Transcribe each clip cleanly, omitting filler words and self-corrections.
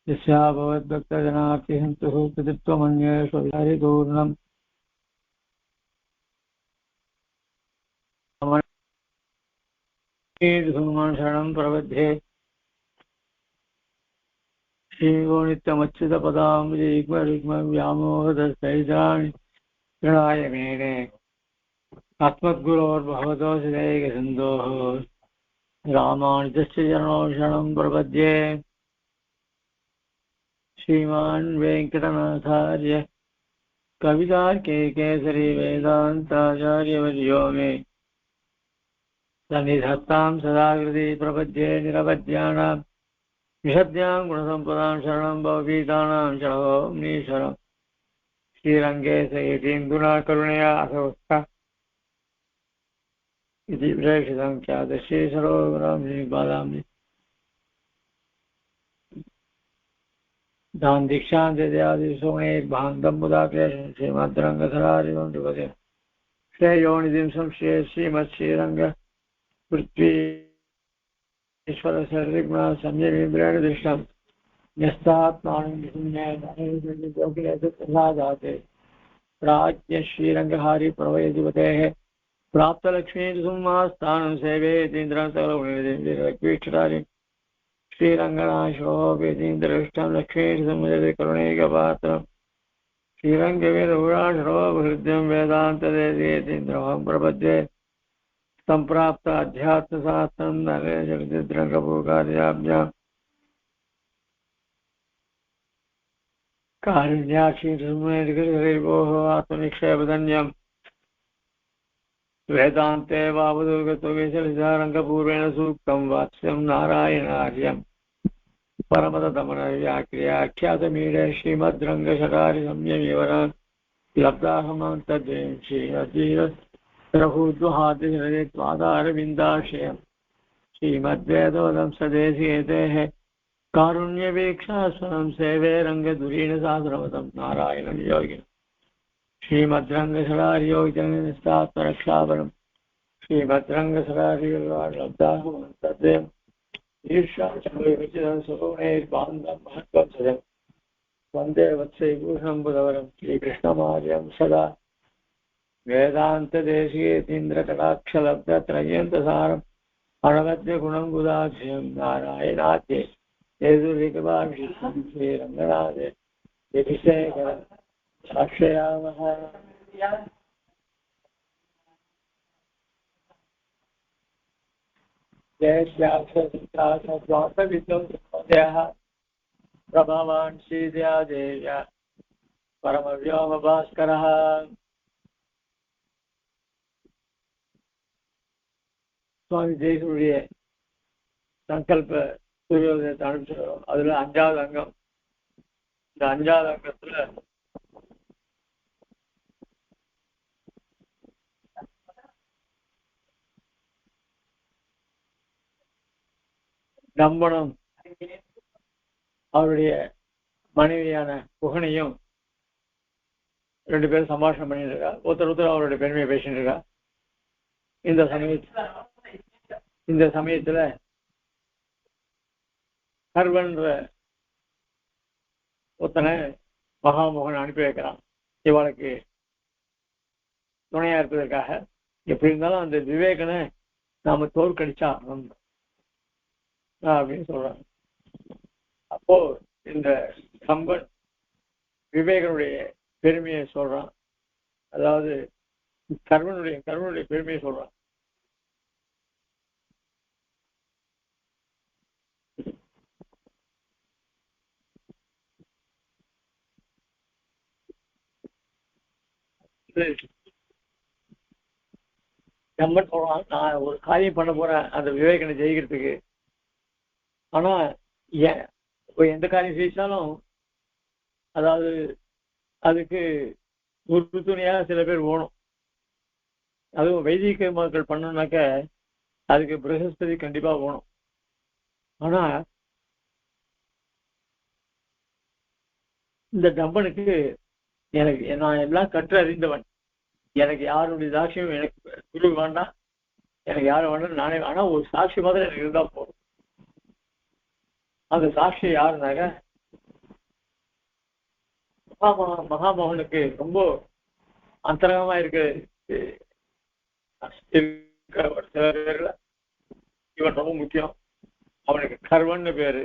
यस्या भवद्भक्तजनार्तिहन्तुः कृतित्वमन्येषु विहारितूर्णम् शरणं प्रबध्ये श्रीगो नित्यमच्युतपदाम्बुजयुग्मरुग्मव्यामोहदस्तैतानि प्रणाय मेने अस्मद्गुरोर्भगवतोऽसिदैकसिन्धोः रामानुजस्य चरणौ शरणं प्रपद्ये श्रीमान् वेङ्कटनाथार्य कवितार्के केसरी वेदान्ताचार्यवर्यो मे सन्निधत्तां सदा कृति प्रपद्ये निरवध्यानां विशद्यां गुणसम्पदां शरणं भवभीतानां शरणोऽमीश्वरम् श्रीरङ्गे सयतीन्दुना करुणया असवस्था इति प्रेक्षितं ख्यातश्रीसरोवरां श्रीपादाम्नि दान दीक्षान्त्यदयादिसोमैर्भान्तं मुदाक्लेशं श्रीमद्रङ्गधरारिवं नृपते श्रेयोनिधिं संश्रये श्रीमत्श्रीरङ्ग पृथ्वीश्वरसर्विघ्ना संयमीन्द्रेण दृष्टं न्यस्तात्मानन्दे प्राज्ञ श्रीरङ्गहारि प्रवयधिपतेः प्राप्तलक्ष्मीसुमास्थानं सेवेतीन्द्रं सकलगुणनिधिं श्रीरङ्गनाशोपेतीन्द्रष्टं लक्ष्मीसंयते करुणैकपात्रं श्रीरङ्गवीरपुराणशरोहृद्यं वेदान्तदेशीन्द्रमहं प्रपद्ये सम्प्राप्त अध्यात्मशास्त्रं नरेशविद्रङ्गपूर्णाभ्यां कारुण्याक्षीर्भोः आत्मनिक्षेपधन्यं वेदान्ते वावदुर्गतोगेशलिसारङ्गपूर्वेण सूक्तं वात्स्यं नारायणार्यं परमतमनव्याक्रियाख्यातमीडे श्रीमद्रङ्गशकारिसंयमीवरान् लब्धाहमां तद्वयं श्रीमद्भूद्वहादित्वादारविन्दाश्रयं श्रीमद्वेदोदं सदेशिकेतेः कारुण्यवीक्षास्वं सेवे रङ्गधुरीणसाधनवतं नारायणं योगिनं श्रीमद्रङ्गशकारियोगिनिस्तात्मरक्षापरं श्रीमद्रङ्गशकारिलब्धाहमां तद्वयम् ईर्ष्याचन्द्रविचितसुगुणैर्बान्धं वन्दे वत्सैभूषणं बुधवरं श्रीकृष्णमार्यं सदा वेदान्तदेशीयतीन्द्रकटाक्षलब्धत्रयन्तसारम् अनवद्यगुणं गुदाक्षयं नारायणाद्ये येषुरिकृपाभिषिक्तं श्रीरङ्गनाथे यतिशेखर साक्षयामः। जयश्याक्षविद्वांसविद्वंसोदयः प्रभवान् श्रीदया देव्या परमव्योमभास्करः சுவாமி தேசியுடைய சங்கல்ப சூரியோதயத்தை அனுப்பிச்சிடும். அதுல 5வது அங்கம். இந்த 5வது அங்கத்துல நம்பனும் அவருடைய மனைவியான புகனையும் 2 பேரும் சம்பாஷணம் பண்ணிட்டு இருக்கா. ஒருத்தர் அவருடைய பெருமையை பேசிட்டு இருக்கா. இந்த சமயத்துல கர்வன்ற ஒருத்தனை மகாமோகன் அனுப்பி வைக்கிறான். இவளுக்கு துணையா இருப்பதற்காக. எப்படி இருந்தாலும் அந்த விவேகனை நாம தோற்கடிச்சா அப்படின்னு சொல்றாங்க. அப்போ இந்த கம்பன் விவேகனுடைய பெருமையை சொல்றான். அதாவது கர்வனுடைய பெருமையை சொல்றான். கம்பன் சொல்றான், நான் ஒரு காரியம் பண்ண போறேன் அந்த விவேகனை ஜெயிக்கிறதுக்கு. ஆனா எந்த காரியம் ஜெயிச்சாலும் அதாவது அதுக்கு ஒரு துணையாக சில பேர் போகணும். அதுவும் வைதிக மக்கள் பண்ணணும்னாக்க அதுக்கு பிரகஸ்பதி கண்டிப்பா போகணும். ஆனா இந்த கம்பனுக்கு நான் எல்லாம் கற்று அறிந்தவன், எனக்கு யாருடைய சாட்சியம் எனக்கு குரு வேண்டாம், எனக்கு யாரும் வேண்டாம், நானே. ஆனா ஒரு சாட்சி மாதிரி எனக்கு இருந்தா போதும். அந்த சாட்சி யாருனாக்க மகாமோகனுக்கு ரொம்ப அந்தரங்கமா இருக்கு. ஒரு சில பேர்ல இவன் ரொம்ப முக்கியம். அவனுக்கு கர்வன்னு பேரு.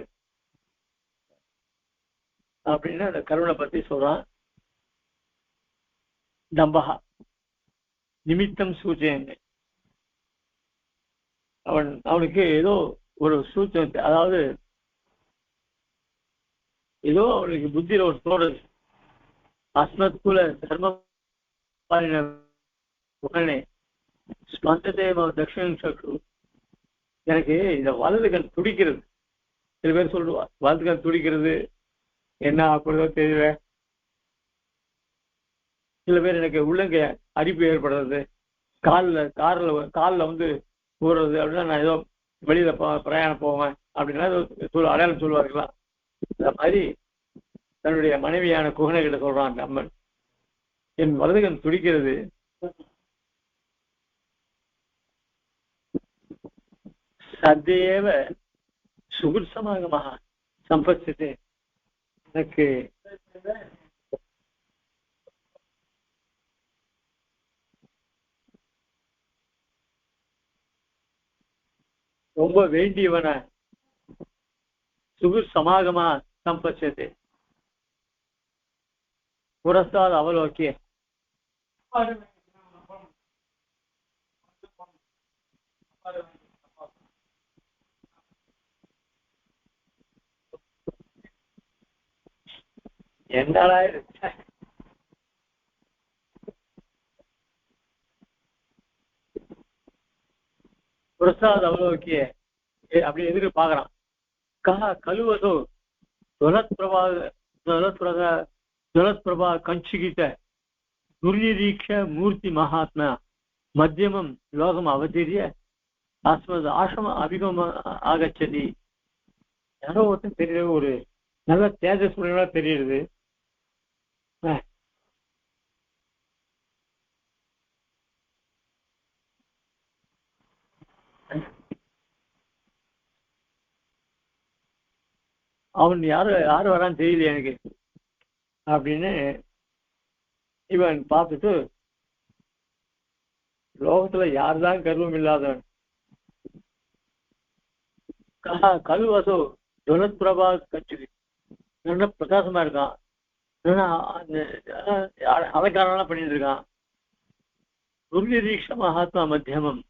அப்படின்னு அந்த கருவனை பத்தி சொல்றான். தம்பகா நிமித்தம் சூச்சனை. அவனுக்கு ஏதோ ஒரு சூச்சனை, அதாவது ஏதோ அவனுக்கு புத்தியில ஒரு தோணுது. அஸ்மத் குல தர்ம தட்சிண சக்ரு. எனக்கு இந்த வலது கண் துடிக்கிறது. சில பேர் சொல்லுவா வலது கண் துடிக்கிறது என்ன அப்படிதோ தெரியல. சில பேர் எனக்கு உள்ளங்க அரிப்பு ஏற்படுறது, காலில் வந்து ஊறுறது அப்படின்னா நான் ஏதோ வெளியில பிரயாணம் போவேன் அப்படின்னா அடையாளம் சொல்லுவார்களா. அந்த மாதிரி தன்னுடைய மனைவியான குகனை கிட்ட சொல்றான் அம்மன், என் வலதுகன் துடிக்கிறது. சத்தேவ சுகுர்சமாகமாக சம்பத்து எனக்கு ரொம்ப வேண்டியவன சுகுர் சமாகமா சம்பத்து புரஸ்தாத் அவலோக்கிய என்னடா புரஸ்தாத் அவலோக்கிய அப்படி எதிர்க்கு பாக்குறான். கழுவதோ ஜலத்பிரபா கஞ்சிகிட்ட துர்நிரீக்ஷ மூர்த்தி மகாத்மா மத்தியமம் லோகம் அவதீரிய அஸ்மத் ஆசிரம அபிகம ஆகச்சதி. யாரோ ஒருத்தன் தெரியல, ஒரு நல்ல தேஜஸ்வரங்களா தெரியுது. அவன் யாரு வரான்னு தெரியல எனக்கு அப்படின்னு இவன் பார்த்துட்டு, லோகத்துல யாருதான் கர்வம் இல்லாதவன். கழுவசோ ஜொலத் பிரபா கட்சி நல்ல பிரகாசமா இருக்கான், அலங்காரம் பண்ணிட்டு இருக்கான். துர்நிரீக்ஷ மகாத்மா மத்தியமம்,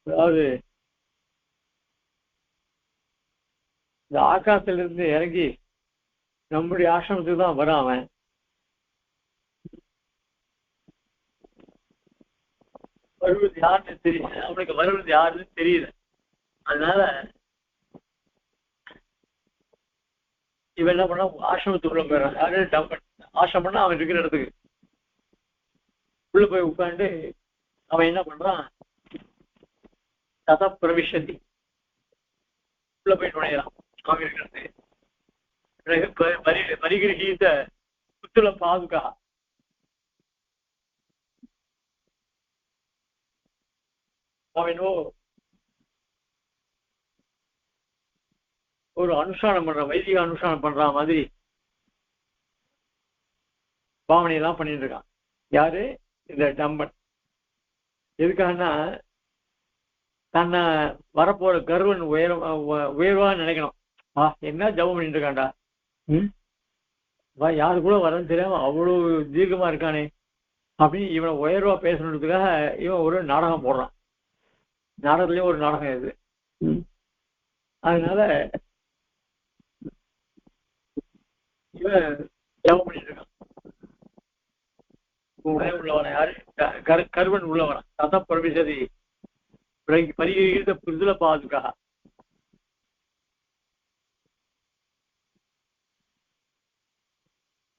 அதாவது இந்த ஆகாசத்திலிருந்து இறங்கி நம்முடைய ஆசிரமத்துக்கு தான் வரான். அவன் வருவது யாருன்னு தெரியல, அவனுக்கு வருவது யாருன்னு தெரியல. அதனால இவன் என்ன பண்ணா ஆசிரமத்துக்குள்ள போயிடறான். யாரு ஆசிரமம்னா அவன் இருக்கிற இடத்துக்கு உள்ள போய் உட்காந்து அவன் என்ன பண்றான், தத பிரவிஷதி உள்ள போய் நுழையறான் சுவாமி இருக்கிறது. பரிகிரகீத புத்துல பாதுகா, அவனோ ஒரு அனுஷ்டானம் பண்ற, வைதிக அனுஷ்டானம் பண்ற மாதிரி பாவனையெல்லாம் பண்ணிட்டு இருக்கான். யாரு? இந்த டம்பன். எதுக்காகனா தன்னை வரப்போற கர்வன் உயர்வா நினைக்கணும். என்ன ஜபம் பண்ணிட்டு இருக்காண்டா, யாரு கூட வரன்னு தெரியாம அவ்வளவு தீர்க்கமா இருக்கானே அப்படின்னு இவனை உயர்வா பேசணுன்றதுக்காக இவன் ஒரு நாடகம் போடுறான். நாடகத்திலயும் ஒரு நாடகம் இது. அதனால இவன் ஜபம் பண்ணிட்டு இருக்கான். உள்ளவன யாரு? கர்வன் உள்ளவன. தத பிரவிசதி பரிகிரகீத புதுல பாதுகா.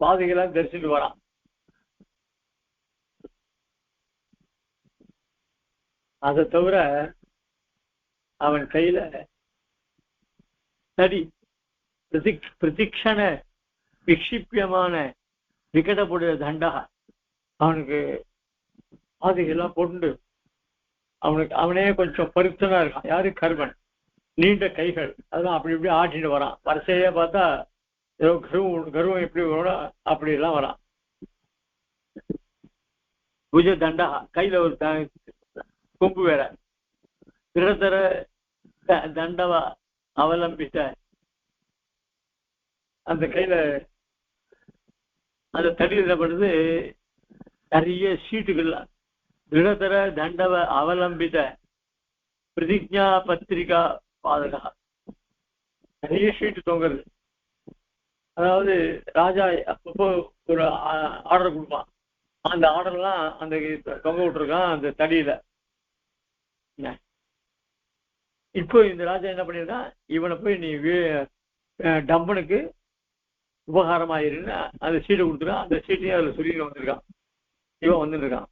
பாதைகளாம் தரிசிட்டு வரான். அதை தவிர அவன் கையில தடி பிரதிக்ஷண விக்ஷிப்பியமான விகடப்புடைய தண்டா, அவனுக்கு பாதைகள்லாம் போட்டு அவனே கொஞ்சம் பருத்தனா இருக்கான். யாரு? கர்வன். நீண்ட கைகள், அதெல்லாம் அப்படி இப்படி ஆட்டிட்டு வரான். வரிசையா பார்த்தா ஏதோ கருவம் எப்படி வரும் அப்படி எல்லாம் வரான். புஜ தண்டா, கையில ஒரு கொம்பு வேற. திரதர தண்டவா அவலம்பித்த, அந்த கையில அந்த தடியில் என்ன பண்ணுது, நிறைய சீட்டுகள். திரதர தண்டவ அவலம்பித்த பிரதிஜா பத்திரிகா பாதகா, நிறைய ஷீட்டு தொங்குறது. அதாவது ராஜா அப்பப்போ ஒரு ஆர்டர் கொடுப்பான், அந்த ஆர்டர்லாம் அந்த தொங்க விட்டுருக்கான் அந்த தடியில. இப்போ இந்த ராஜா என்ன பண்ணிருக்கான், இவனை போய் நீ டம்பனுக்கு உபகாரமாயிருன்னு அந்த சீட்டை கொடுத்துருக்கான். அந்த சீட்டையும் அதுல சொல்லி வந்திருக்கான். இவன் வந்துட்டு இருக்கான்.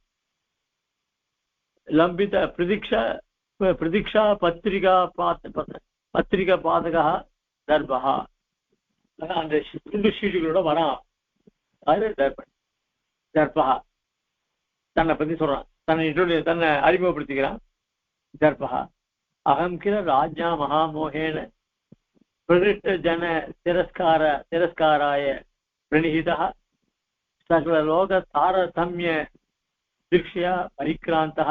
லம்பித பிரதீக்ஷா பத்திரிகா பாதகா தர்பகா, அந்த துண்டு சீட்டுகளோட வரான். அது தர்பகா தன்னை பத்தி சொல்றான், தன்னை அறிமுகப்படுத்திக்கிறான். தர்பகா அகம் கில ராஜ்யா மகாமோகேன பிரதிஷ்ட ஜன திரஸ்காராய பிரணிஹிதா சகல லோக தாரதமிய திருஷ்யா பரிக்ராந்தா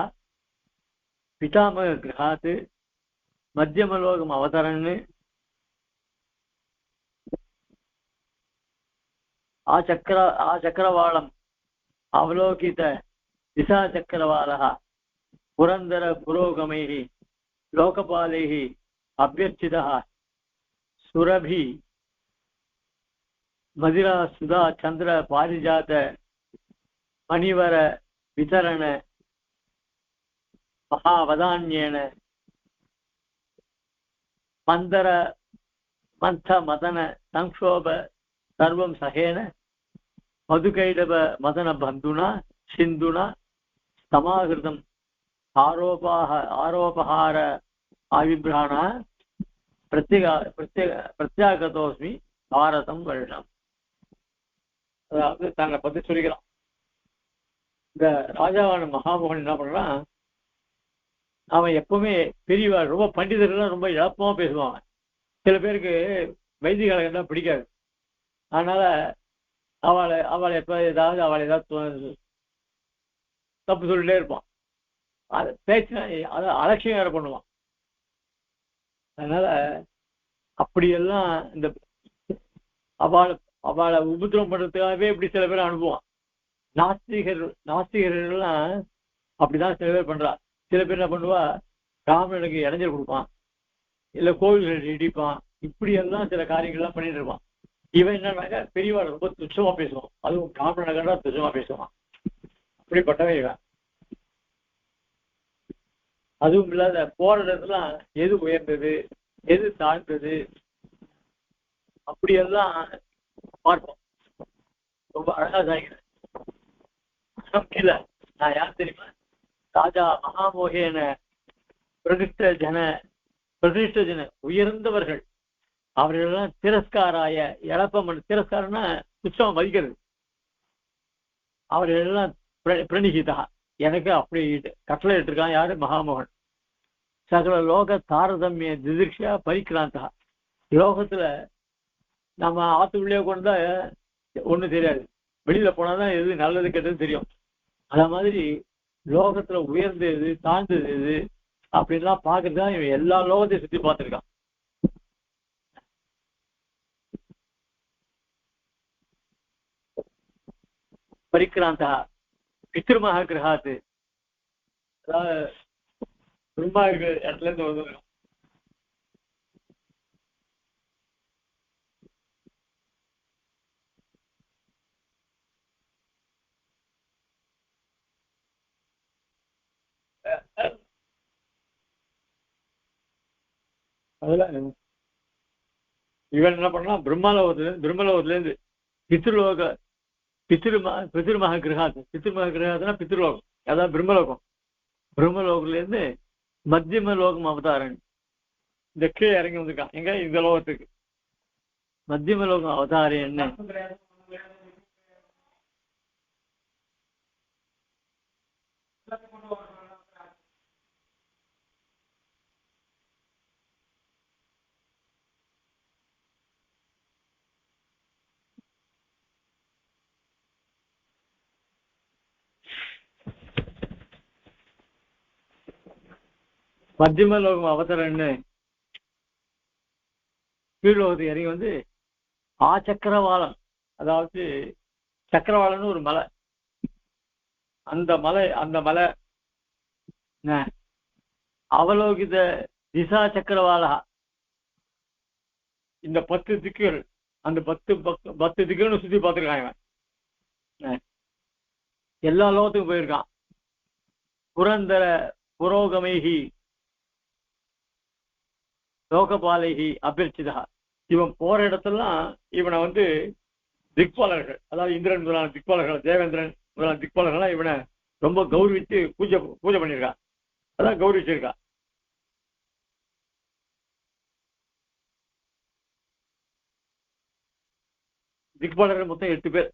பிதாமக கிரகாத் மத்தியமலோகம் அவதரன் ஆச்சக்கரவாளம் அவலோகித திசா சக்கரவாளः புரந்தர புரோகமைः லோகபாலைः அபியர்ச்சிதः சுரபி மதிரா சுதா சந்திர பாரிஜாத மணிவர விதரண மகாவதான்யேன மந்தர மந்த மதன சங்கோப சர்வம் சகேன மதுகைடப மதன பந்துனா சிந்துனா சமாகிருதம் ஆரோபஹார ஆவிப்ராணா பிரத்யாகதோஸ்மி பாரதம் வருடம். அதாவது தன்னை பத்தி சொல்லிக்கிறான். இந்த ராஜாவான மகாமோகன் என்ன பண்றான், அவன் எப்பவுமே பெரியவா, ரொம்ப பண்டிதர்கள் ரொம்ப இழப்பமா பேசுவான். சில பேருக்கு வைதிகால பிடிக்காது. அதனால அவளை ஏதாவது தப்பு சொல்லிட்டே இருப்பான். அதை பேச்சு அதை அலட்சியம் வேற பண்ணுவான். அதனால அப்படியெல்லாம் இந்த அவளை உபத்திரம் பண்றதுக்காகவே இப்படி சில பேர் அனுப்புவான். நாஸ்திகர்கள்லாம் அப்படிதான் சில பேர் பண்றா. சில பேர் என்ன பண்ணுவா, ராமனுக்கு இடைஞ்சல் கொடுப்பான், இல்ல கோவில்கள் இடிப்பான், இப்படி எல்லாம் சில காரியங்கள்லாம் பண்ணிட்டு இருப்பான். இவன் என்னன்னாக்க பெரியவாள் ரொம்ப துச்சமா பேசுவான், அதுவும் ராமனகரா துச்சமா பேசுவான். அப்படிப்பட்டவன் இவன். அதுவும் இல்லாத போற இடத்துலாம் எது உயர்ந்தது எது தாழ்ந்தது அப்படியெல்லாம் பார்ப்போம். ரொம்ப அழகா சாய்க்கிறேன். கீழே நான் யார் தெரியுமா, ராஜா மகாமோகேன பிரதிஷ்ட ஜன உயர்ந்தவர்கள், அவர்களெல்லாம் திரஸ்காராய இழப்பம். திரஸ்காரம்னா துச்சமா மதிக்கிறது. அவர்களெல்லாம் பிரணிகிதா, எனக்கு அப்படி கட்டளை இட்டிருக்கான் யாரு, மகாமோகன். சகல லோக தாரதமிய திதிர்ஷா பரிக்ராந்தா, லோகத்துல நம்ம ஆத்துக்குள்ளே கொண்டா ஒண்ணும் தெரியாது, வெளியில போனாதான் எது நல்லது கெட்டது தெரியும். அத மாதிரி லோகத்துல உயர்ந்தது எது தாழ்ந்தது எது அப்படின்லாம் பாக்குறதுதான் இவன் எல்லா லோகத்தையும் சுத்தி பார்த்திருக்கான். பரிக்ராந்தா பித்ருமக கிரகாத்து, அதாவது பிரம்மா இருக்கிற இடத்துல இருந்து வந்துருக்கான். அதுல இவன் என்ன பண்ணா, பிரம்மலோகத்துல இருந்து பித்ருமக கிரகாத்து. பித்ருமக கிரகாத்துனா பித்ருலோகம், அதாவது பிரம்மலோகம். பிரம்மலோகத்துல இருந்து மத்தியம லோகம் அவதாரன், இந்த கீழே இறங்கி வந்திருக்கான். எங்க இந்த லோகத்துக்கு மத்தியம லோகம் அவதாரம் என்ன, மத்தியம லோகம் அவசரன்னு கீழ்லோகத்துக்கு இறங்கி வந்து சக்கரவாளம், அதாவது சக்கரவாளம்னு ஒரு மலை, அந்த மலை அவலோகித திசா சக்கரவாளா, இந்த 10 திக்குகள், அந்த 10 திக்குன்னு சுத்தி பார்த்துருக்கான். எல்லா லோகத்துக்கும் போயிருக்கான். புரந்தர புரோகமைகி லோகபாலைகி அபிர்ச்சிதா, இவன் போற இடத்துலாம் இவனை வந்து திக்பாலர்கள், அதாவது இந்திரன் முதலான திக்பாலர்கள், தேவேந்திரன் முதலான திக்பாலர்கள்லாம் இவனை ரொம்ப கௌரவிச்சு பூஜை பண்ணியிருக்கான். அதான் கௌரவிச்சிருக்கான். திக்பாலர்கள் மொத்தம் 8 பேர்.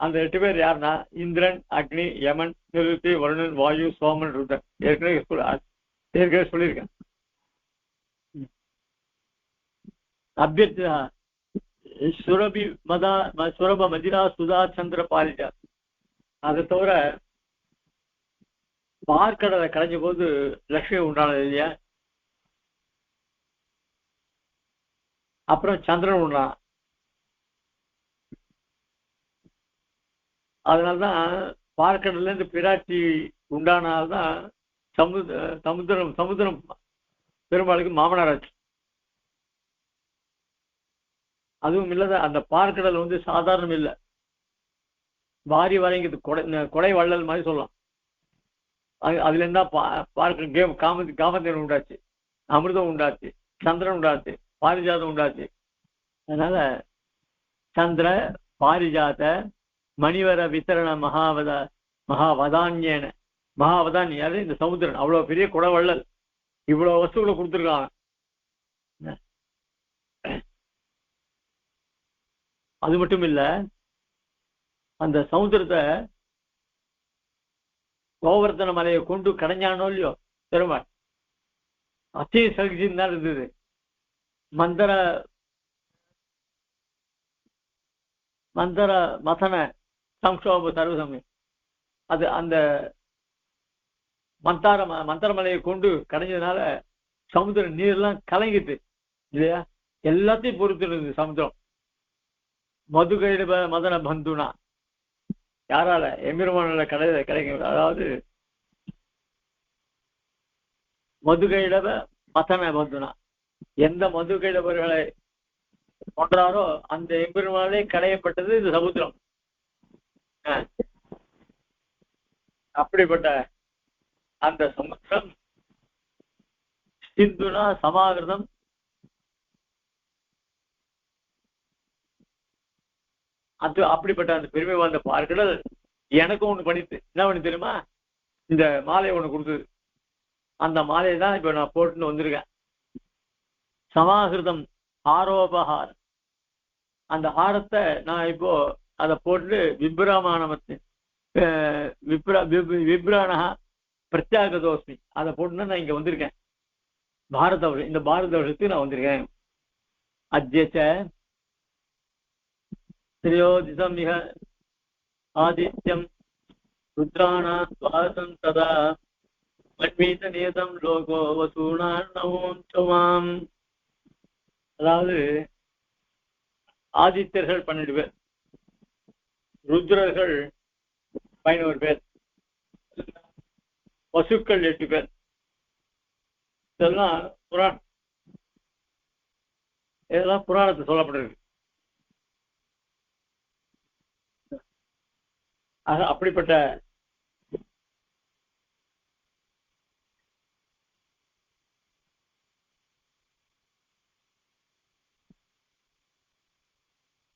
அந்த 8 பேர் யாருன்னா இந்திரன், அக்னி, யமன், நிருதி, வருணன், வாயு, சோமன், ருத்ரன். ஏற்கனவே சொல்லியிருக்கேன். அபியர்த்தா சுரப மதிரா சுதா சந்திர பாரிஜா. அதை தவிர பார்க்கடலை கடைஞ்ச போது லட்சுமி உண்டானது இல்லையா, அப்புறம் சந்திரன் உண்டான். அதனால்தான் பார்க்கடல்ல இருந்து பிராட்டி உண்டானால்தான் சமுத்திரம் பெருமாளுக்கு மாமனாராச்சு. அதுவும் இல்லாத அந்த பார்க்கடல் வந்து சாதாரணம் இல்லை, வாரி வரைங்கிறது கொடை வள்ளல் மாதிரி சொல்லலாம். அதுல இருந்தா காமத்தேன் உண்டாச்சு, அமிர்தம் உண்டாச்சு, சந்திரன் உண்டாச்சு, பாரிஜாதம் உண்டாச்சு. அதனால சந்திர பாரிஜாத மணிவர வித்தரண மகாவதான்யன மகாவதான்யாரு இந்த சமுத்திரன் அவ்வளவு பெரிய குடவள்ளல், இவ்வளவு வஸ்துக்களை கொடுத்துருக்காங்க. அது மட்டும் இல்ல, அந்த சமுத்திரத்தை கோவர்த்தன மலையை கொண்டு கடைஞ்சானோ இல்லையோ பெருமாள், அச்சய சகிச்சின்னு தான் இருந்தது. மந்தர மதன சம்ஷோப சர்வசமயம், அது அந்த மந்தரமலையை கொண்டு கடைஞ்சதுனால சமுத்திர நீர்லாம் கலங்கிட்டு இல்லையா, எல்லாத்தையும் பொறுத்து இருந்தது சமுத்திரம். மதுகைடப மதன பந்துனா, யாரால எம்பெருமானால கிடைக்கும். அதாவது மதுகைடப மதன பந்துனா, எந்த மதுகைடபர்களை கொன்றாரோ அந்த எம்பெருமானாலே கடையப்பட்டது இந்த சமுத்திரம். அப்படிப்பட்ட அந்த சமுத்திரம் சிந்துனா சமாகிருதம், அது அப்படிப்பட்ட அந்த பெருமை வாழ்ந்த பார்க்கடல் எனக்கும் ஒண்ணு பண்ணிட்டு என்ன பண்ணி தெரியுமா, இந்த மாலையை ஒண்ணு கொடுத்தது. அந்த மாலையை தான் இப்ப நான் போட்டுன்னு வந்திருக்கேன். சமாகிருதம் ஆரோபஹார், அந்த ஹாரத்தை நான் இப்போ அதை போட்டு விப்ரமானமத்து விப்ரானஹா பிரத்யாகதோஸ்மி, அதை போட்டுன்னா நான் இங்க வந்திருக்கேன். இந்த பாரத வருஷத்துக்கு நான் வந்திருக்கேன். அத்யச்ச திரையோதிசம் மிக ஆதித்யம் ருத்ராணாம் துவாதம் ததா மன்மீத நியதம் லோகோ வசூனாம் சமாம். அதாவது ஆதித்யர்கள் 12 பேர், ருத்ரர்கள் 11 பேர், வசுக்கள் 8 பேர். இதெல்லாம் புராணத்தை சொல்லப்பட்டிருக்கு. அப்படிப்பட்ட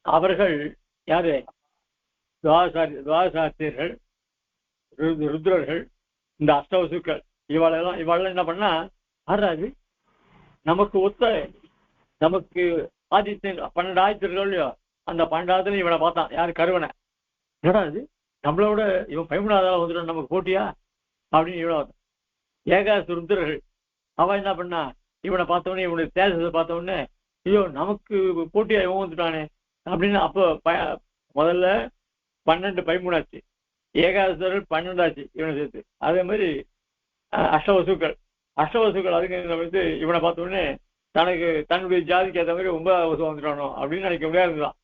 அவர்கள் யாரு, துவாதசாத்தியர்கள், ருத்ரர்கள், இந்த அஷ்டவசுக்கள், இவாளெல்லாம் என்ன பண்ணா, ஆறாது நமக்கு நமக்கு ஆதித்யன் 12 ஆதித்யர்கள் இல்லையோ, அந்த 12 இவனை பார்த்தான். யாரு, கருவனை. என்னடா இது, நம்மளோட இவன் 13 வந்துடும், நமக்கு போட்டியா அப்படின்னு இவனை ஏகாசு ருத்ரர்கள். அவன் என்ன பண்ணா, இவனை பார்த்தவொடனே, இவனுடைய தேசத்தை பார்த்தவொடனே, ஐயோ நமக்கு போட்டியா இவன் வந்துட்டானே அப்படின்னு. அப்போ முதல்ல 12 13 ஆச்சு, ஏகாதசர்கள் 12 ஆச்சு இவனை சேர்த்து. அதே மாதிரி அஷ்டவசுக்கள் அஷ்டவசுக்கள் அதுக்கு வந்து இவனை பார்த்த உடனே தனக்கு தன்னுடைய ஜாதிக்கு ஏற்ற மாதிரி 9வது வசு வந்துட்டானோ அப்படின்னு நினைக்க முடியாதுதான்.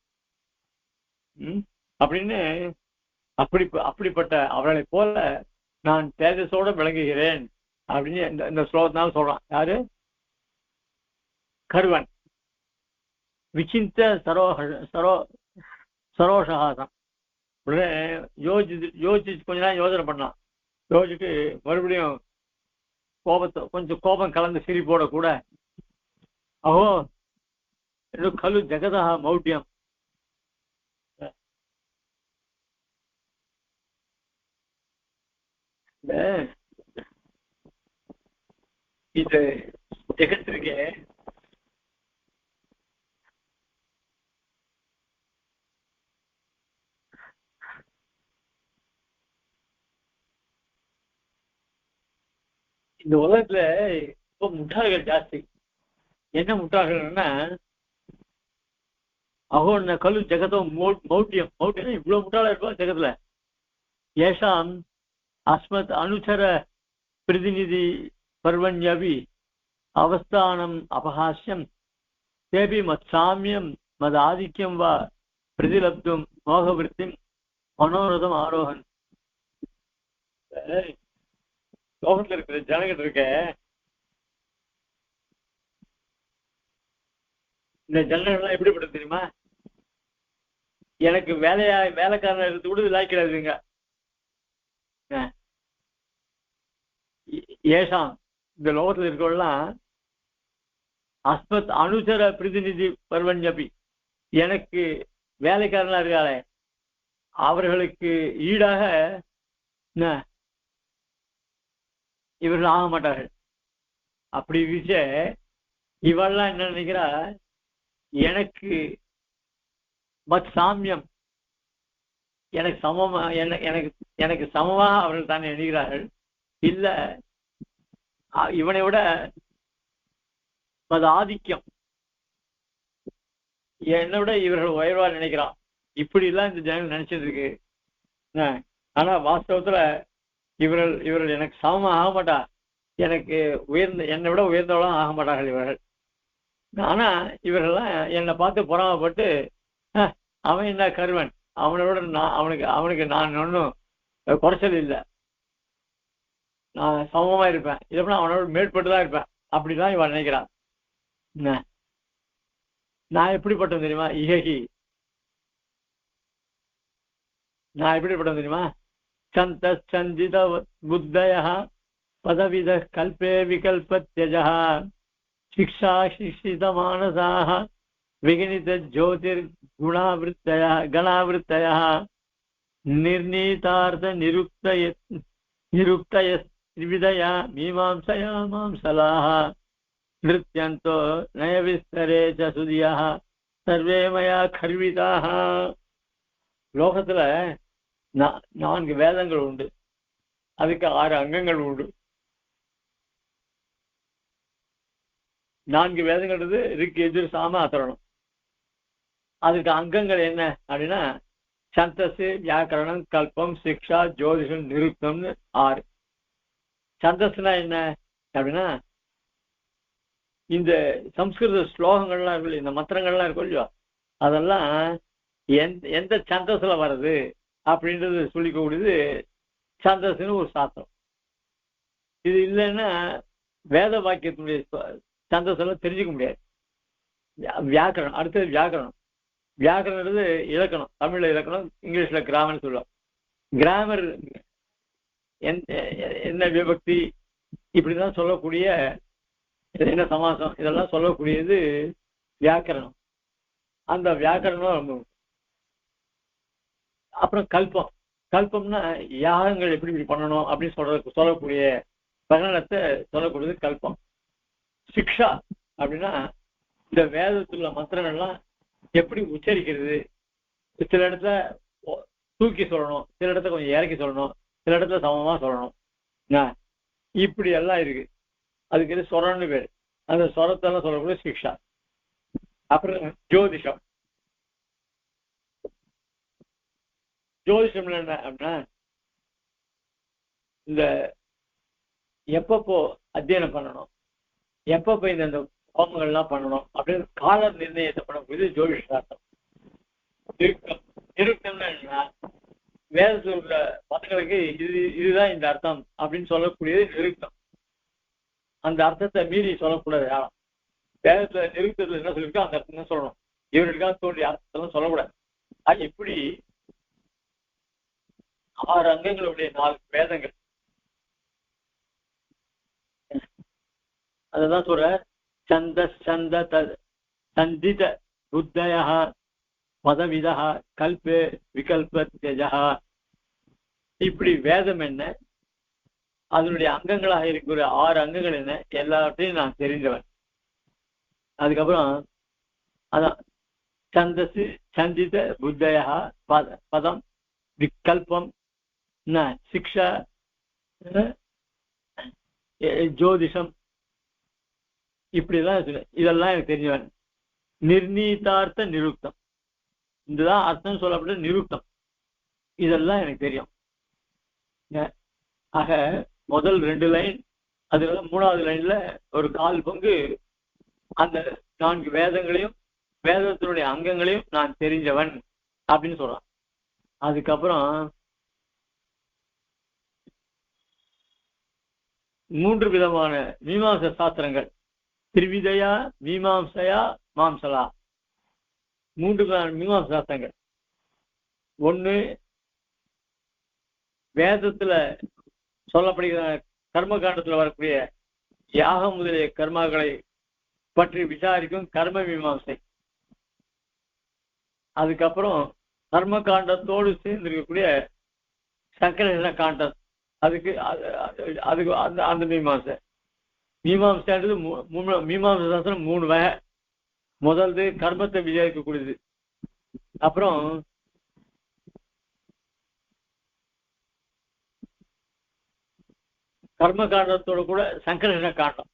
அப்படின்னு அப்படிப்பட்ட அவர்களை போல நான் தேஜஸோட விளங்குகிறேன் அப்படின்னு இந்த ஸ்லோகத்தினால சொல்றான். யாரு? கருவன். விசிந்த சரோஷஹாசம். உடனே யோசிச்சு கொஞ்ச நேரம் யோசனை பண்ணான். யோசிச்சுட்டு மறுபடியும் கொஞ்சம் கோபம் கலந்து சிரிப்போட கூட அஹோ கலு ஜெகதா மௌட்டியம், இது ஜெகத்திற்கே இந்த உலகத்துல இப்ப முட்டாள்கள் ஜாஸ்தி. என்ன முட்டாள்கள்னா அஹோ கலு ஜெகதம் மௌட்டியம். மௌட்டியம் இவ்வளவு முட்டாளா இருப்பா ஜெகத்துல. ஏஷாம் அஸ்மத் அனுச்சர பிரதிநிதி பர்வண்யபி அவஸ்தானம் அபஹாஸ்யம் தேபி மத்சாமியம் மத ஆதிக்கம் வா பிரதிலப்தும் மோகவிருத்திம் மனோரதம் ஆரோகன். லோகத்துல இருக்கிற ஜனகிட்ட இருக்க இந்த ஜனங்கள்லாம் எப்படிப்பட்டது தெரியுமா? எனக்கு வேலைக்காரன் இருந்து கூட லாய்க்கிறாதுங்க. ஏஷாம் இந்த லோகத்துல இருக்கவெல்லாம் அஸ்மத் அனுசர பிரதிநிதி பர்வன்யபி, எனக்கு வேலைக்காரனா இருக்காளே அவர்களுக்கு ஈடாக இவர்கள் ஆக மாட்டார்கள். அப்படி இருக்க இவெல்லாம் என்ன நினைக்கிறா, எனக்கு சாமியம் எனக்கு சமமா எனக்கு சமமாக அவர்கள் தான் எண்ணுகிறார்கள். இல்ல இவனை விட ஆதிக்கம் என்னை விட இவர்கள் உயர்வா நினைக்கிறான். இப்படி எல்லாம் இந்த ஜனங்கள் நினைச்சிட்டு இருக்கு. ஆனா வாஸ்தவத்துல இவர்கள் எனக்கு சமமா ஆக மாட்டா, எனக்கு என்னை விட உயர்ந்தவளும் ஆக மாட்டார்கள் இவர்கள். ஆனா இவர்கள்லாம் என்னை பார்த்து பொறாமப்பட்டு அவன் என்ன கருவன், அவனோட அவனுக்கு நான் ஒன்றும் குறைச்சல் இல்லை, நான் சமமா இருப்பேன், இல்லைன்னா அவனோட மேற்பட்டுதான் இருப்பேன் அப்படிதான் இவன் நினைக்கிறான். நான் எப்படிப்பட்டவன் தெரியுமா? இகி நான் எப்படிப்பட்டவன் தெரியுமா? சந்தித புத்தய பதவித கல்பே விகல்பத்யஜ சிக்ஷா சிக்ஷித மானசாக விகணித ஜோதிர் கணாவிருத்தய நிர்ணீதார்த்த நிருக்தய த்ரிவிதயா மீமாம்சயா மாம்சலாக நிருத்யந்தோ நயவிஸ்தரே ச சுதியா சர்வே மயா கர்விதாக. லோகத்துல 4 வேதங்கள் உண்டு, அதுக்கு 6 அங்கங்கள் உண்டு. 4 வேதங்கிறது ரிக் எஜுர் சாம அதர்வணம். அதுக்கு அங்கங்கள் என்ன அப்படின்னா சந்தஸ், வியாக்கரணம், கல்பம், சிக்ஷா, ஜோதிஷம், நிருக்தம்னு 6. சந்தஸ்னா என்ன அப்படின்னா இந்த சம்ஸ்கிருத ஸ்லோகங்கள்லாம் இருக்கு, இந்த மந்திரங்கள்லாம் இருக்கும் இல்லையோ, அதெல்லாம் எந்த சந்தஸ்ல வருது அப்படின்றது சொல்லிக்கக்கூடியது சந்தஸ்ன்னு ஒரு சாஸ்திரம். இது இல்லைன்னா வேத வாக்கியத்தினுடைய சந்தஸ் எல்லாம் தெரிஞ்சுக்க முடியாது. வியாக்கரணம், அடுத்தது வியாக்கரணம். வியாக்கரணது இலக்கணம், தமிழ்ல இலக்கணம், இங்கிலீஷ்ல கிராமர்னு சொல்லுவோம். கிராமர் என்ன விபக்தி இப்படிதான் சொல்லக்கூடிய, என்ன சமாசம் இதெல்லாம் சொல்லக்கூடியது வியாக்கரணம். அந்த வியாக்கரணம் ரொம்ப. அப்புறம் கல்பம். கல்பம்னா யாகங்கள் எப்படி இப்படி பண்ணணும் அப்படின்னு சொல்லக்கூடிய பிரகடனத்தை சொல்லக்கூடியது கல்பம். சிக்ஷா அப்படின்னா இந்த வேதத்துல மந்திரங்கள்லாம் எப்படி உச்சரிக்கிறது, சில இடத்துல தூக்கி சொல்லணும், சில இடத்துல கொஞ்சம் இறக்கி சொல்லணும், சில இடத்துல சமமா சொல்லணும், இப்படி எல்லாம் இருக்கு. அதுக்கு இது சொரன்னு பேரு. அந்த சொரத்தெல்லாம் சொல்லக்கூடிய சிக்ஷா. அப்புறம் ஜோதிஷம். ஜோதிஷம் என்ன அப்படின்னா இந்த எப்பப்போ அத்தியனம் பண்ணணும், எப்ப போய் இந்த ஹோமங்கள்லாம் பண்ணணும் அப்படின்னு கால நிர்ணயத்தை பண்ணக்கூடியது ஜோதிஷ சாஸ்திரம். நிருக்தம் நிருக்தம்னா என்ன, வேதத்தில் உள்ள பதங்களுக்கு இதுதான் இந்த அர்த்தம் அப்படின்னு சொல்லக்கூடியது நிருக்தம். அந்த அர்த்தத்தை மீறி சொல்லக்கூடாது யாரும். வேதத்துல நிருக்தத்துல என்ன சொல்லியிருக்கோ அந்த அர்த்தம் தான் சொல்லணும். இவர்களுக்காக தோன்றிய அர்த்தத்தெல்லாம் சொல்லக்கூடாது. அது இப்படி 6 அங்கங்களுடைய 4 வேதங்கள். அதுதான் சொல்ற சந்த சந்த சந்தித புத்தய பதவிதா கல்பே விகல்ப தியஜா. இப்படி வேதம் என்ன, அதனுடைய அங்கங்களாக இருக்கிற 6 அங்கங்கள் என்ன, எல்லாவற்றையும் நான் தெரிந்தவன். அதுக்கப்புறம் அதான் சந்தசு சந்தித புத்தய பதம் விகல்பம் சிக்ஷா ஜோதிஷம் இப்படிதான் இதெல்லாம் எனக்கு தெரிஞ்சவன். நிர்ணீதார்த்த நிருக்தம், இதுதான் அர்த்தம் சொல்லப்பட்ட நிருக்தம், இதெல்லாம் எனக்கு தெரியும். ஆக முதல் 2 லைன், அதுல 3வது லைன்ல ஒரு 1/4 பங்கு அந்த 4 வேதங்களையும் வேதத்தினுடைய அங்கங்களையும் நான் தெரிஞ்சவன் அப்படின்னு சொல்றான். அதுக்கப்புறம் 3 விதமான மீமாம்ச சாஸ்திரங்கள், திரிவிதயா மீமாம்சையா மாம்சலா, 3 விதமான மீமாம்ச சாஸ்திரங்கள். ஒண்ணு வேதத்துல சொல்லப்படுகிற கர்ம காண்டத்துல வரக்கூடிய யாகம் முதலிய கர்மாக்களை பற்றி விசாரிக்கும் கர்ம மீமாம்சை. அதுக்கப்புறம் கர்ம காண்டத்தோடு சேர்ந்து இருக்கக்கூடிய சங்கர காண்டம், அதுக்கு அதுக்கு அந்த மீமாம்சை. மீமாம்சைன்றது மீமாம்ச சாஸ்திரம் 3 வகை. முதல்து கர்மத்தை விசாரிக்கக்கூடியது, அப்புறம் கர்ம காண்டத்தோட கூட சங்கர காண்டம்,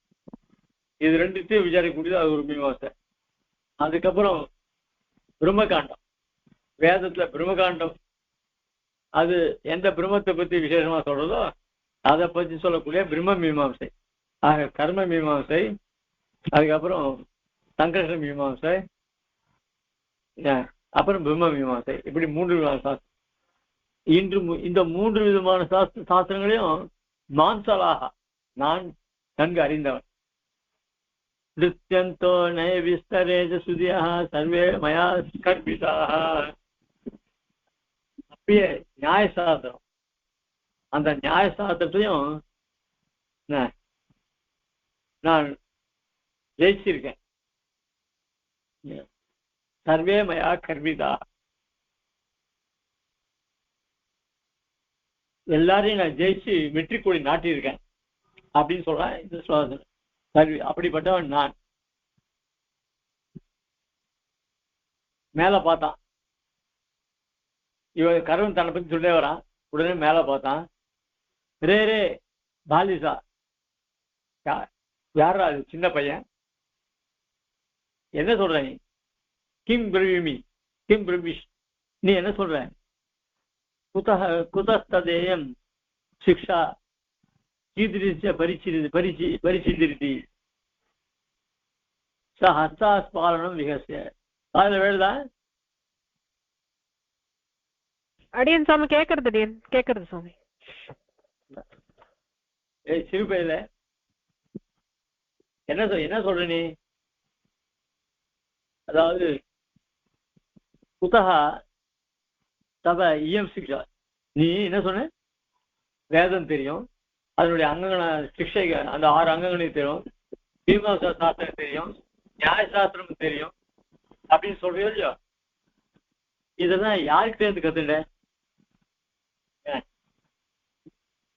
இது 2த்தையும் விசாரிக்கக்கூடியது, அது ஒரு மீமாம்சை. அதுக்கப்புறம் பிரம்மகாண்டம், வேதத்துல பிரம்மகாண்டம், அது எந்த பிரம்மத்தை பத்தி விசேஷமா சொல்றதோ அதை பத்தி சொல்லக்கூடிய பிரம்ம மீமாம்சை. ஆக கர்ம மீமாம்சை, அதுக்கப்புறம் சங்கர்ஷ மீமாம்சை, அப்புறம் பிரம்ம மீமாம்சை, இப்படி 3 விதமான சாஸ்திரம். இன்று இந்த 3 விதமான சாஸ்திரங்களையும் மாம்சலாக நான் நன்கு அறிந்தவன். நிருத்யந்தோ நய விஸ்தரேஜ சுதியா சர்வே மயா கற்பிதாக. அப்படியே நியாயசாஸ்திரம், அந்த நியாயசாஸ்திரத்தையும் நான் ஜெயிச்சிருக்கேன். சர்வே மயா கர்மிதா, எல்லாரையும் நான் ஜெயிச்சு வெற்றி கொடி நாட்டியிருக்கேன் அப்படின்னு சொல்றேன் இந்த ஸ்லோகத்தில். கல்வி அப்படிப்பட்டவன் நான். மேல பார்த்தான், இவன் கர்வன் தன்னை பத்தி சொல்லே வரான். உடனே மேல பார்த்தான், ரே ரே பாலிசா, யாரா அது சின்ன பையன், என்ன சொல்ற நீ? கிம் பிரவிமி கிம் பிரவிஷ், நீ என்ன சொல்ற? குதஸ்ததேயம் சிக்ஷா கீதிரிச்ச பரிசிதிருதி ச ஹஸ்தாஸ்பாலனம் விகசிய. அதுல வேணுதான் அடியன் சாமி கேக்குறது சாமி. சிறுபையில என்ன சொல்ற நீ? அதாவது குதஹா தப இயம் சிக்ஷா, நீ என்ன சொன்ன? வேதம் தெரியும், அதனுடைய அங்கங்கள சிக்ஷை, அந்த 6 அங்கங்களையும் தெரியும், மீமாம்சா சாஸ்திரம் தெரியும், நியாயசாஸ்திரம் தெரியும் அப்படின்னு சொல்றியோ இல்லையோ? இதெல்லாம் யாருக்கு இருந்து கத்துட்ட?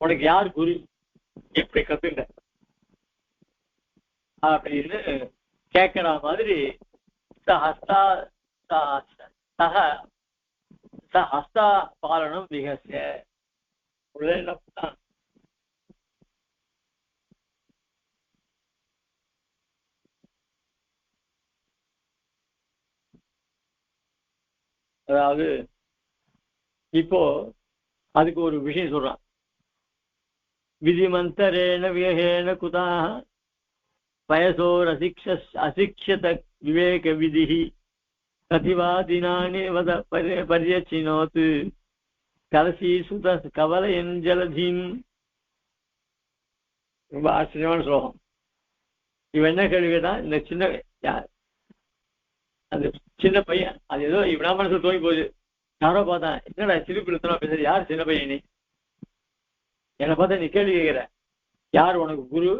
உனக்கு யார் குரு? எப்படி கத்துட்ட அப்படின்னு கேட்கிற மாதிரி ஹஸ்தா பாலனம் விகசிய. அதாவது இப்போ அதுக்கு ஒரு விஷயம் சொல்றான். விதிமந்தரேண வியகேன குதாக பயசோர் அசிக்ஷத விவேக விதிஹி கதிவாதினானி வத பரியச்சினோத்து கலசி சுத கவலையன் ஜலதீம். ரொம்ப ஆச்சரியமான ஸ்லோகம். இவன் என்ன கேள்வி கேட்டான், இந்த அந்த சின்ன பையன் அது ஏதோ இவனா மனசு தோங்கி போகுது. யாரோ பார்த்தான், என்னடா சிரிப்பு இழுத்தலாம் பேசுறது, யார் சின்ன பையன் நீ, என்னை பார்த்தா நீ கேள்வி கேட்கிற, யார் உனக்கு குரு,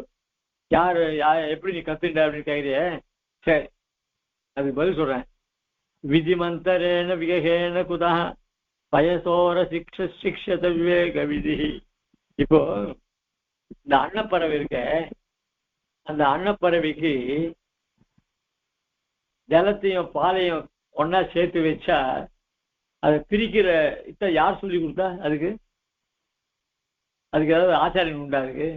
யாரு எப்படி நீ கத்துட்ட அப்படின்னு கேட்குறிய. சரி, அதுக்கு பதில் சொல்றேன். விதிமந்தரேன விகேன குதா பயசோர சிக்ஷத விவேக விதி. இப்போ இந்த அன்னப்பறவை இருக்க, அந்த அன்னப்பறவைக்கு ஜலத்தையும் பாலையும் ஒன்னா சேர்த்து வச்சா அதை பிரிக்கிற யார் சொல்லி கொடுத்தா? அதுக்கு ஏதாவது ஆச்சாரியன் உண்டா? அதுக்கு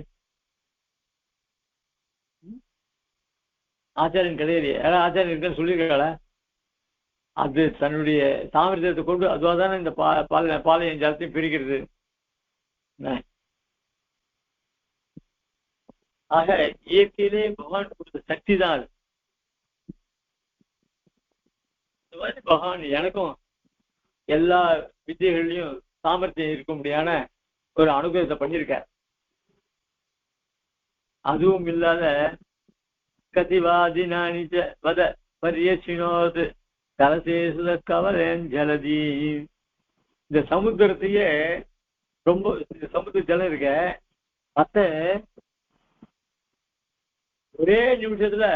ஆச்சாரியன் கிடையாது. யாராவது ஆச்சாரியன் இருக்குன்னு சொல்லியிருக்காளா? அது தன்னுடைய சாமர்த்தியத்தை கொண்டு அதுவாக தானே இந்த பாலையும் ஜலத்தையும் பிரிக்கிறது. ஆக இயற்கையிலே பகவான் கொடுத்த சக்தி தான் அது. இந்த மாதிரி பகவான் எனக்கும் எல்லா வித்தியகள்லையும் சாமர்த்தியம் இருக்க முடியாத ஒரு அனுகிரகத்தை பண்ணியிருக்கார். அதுவும் இல்லாத கதிவாதினானிச்ச வத பரியசினோது கலசேசுத கவலன் ஜலதி. இந்த சமுத்திரத்தையே ரொம்ப, இந்த சமுத்திர ஜலம் இருக்க மத்த ஒரே நிமிஷத்துல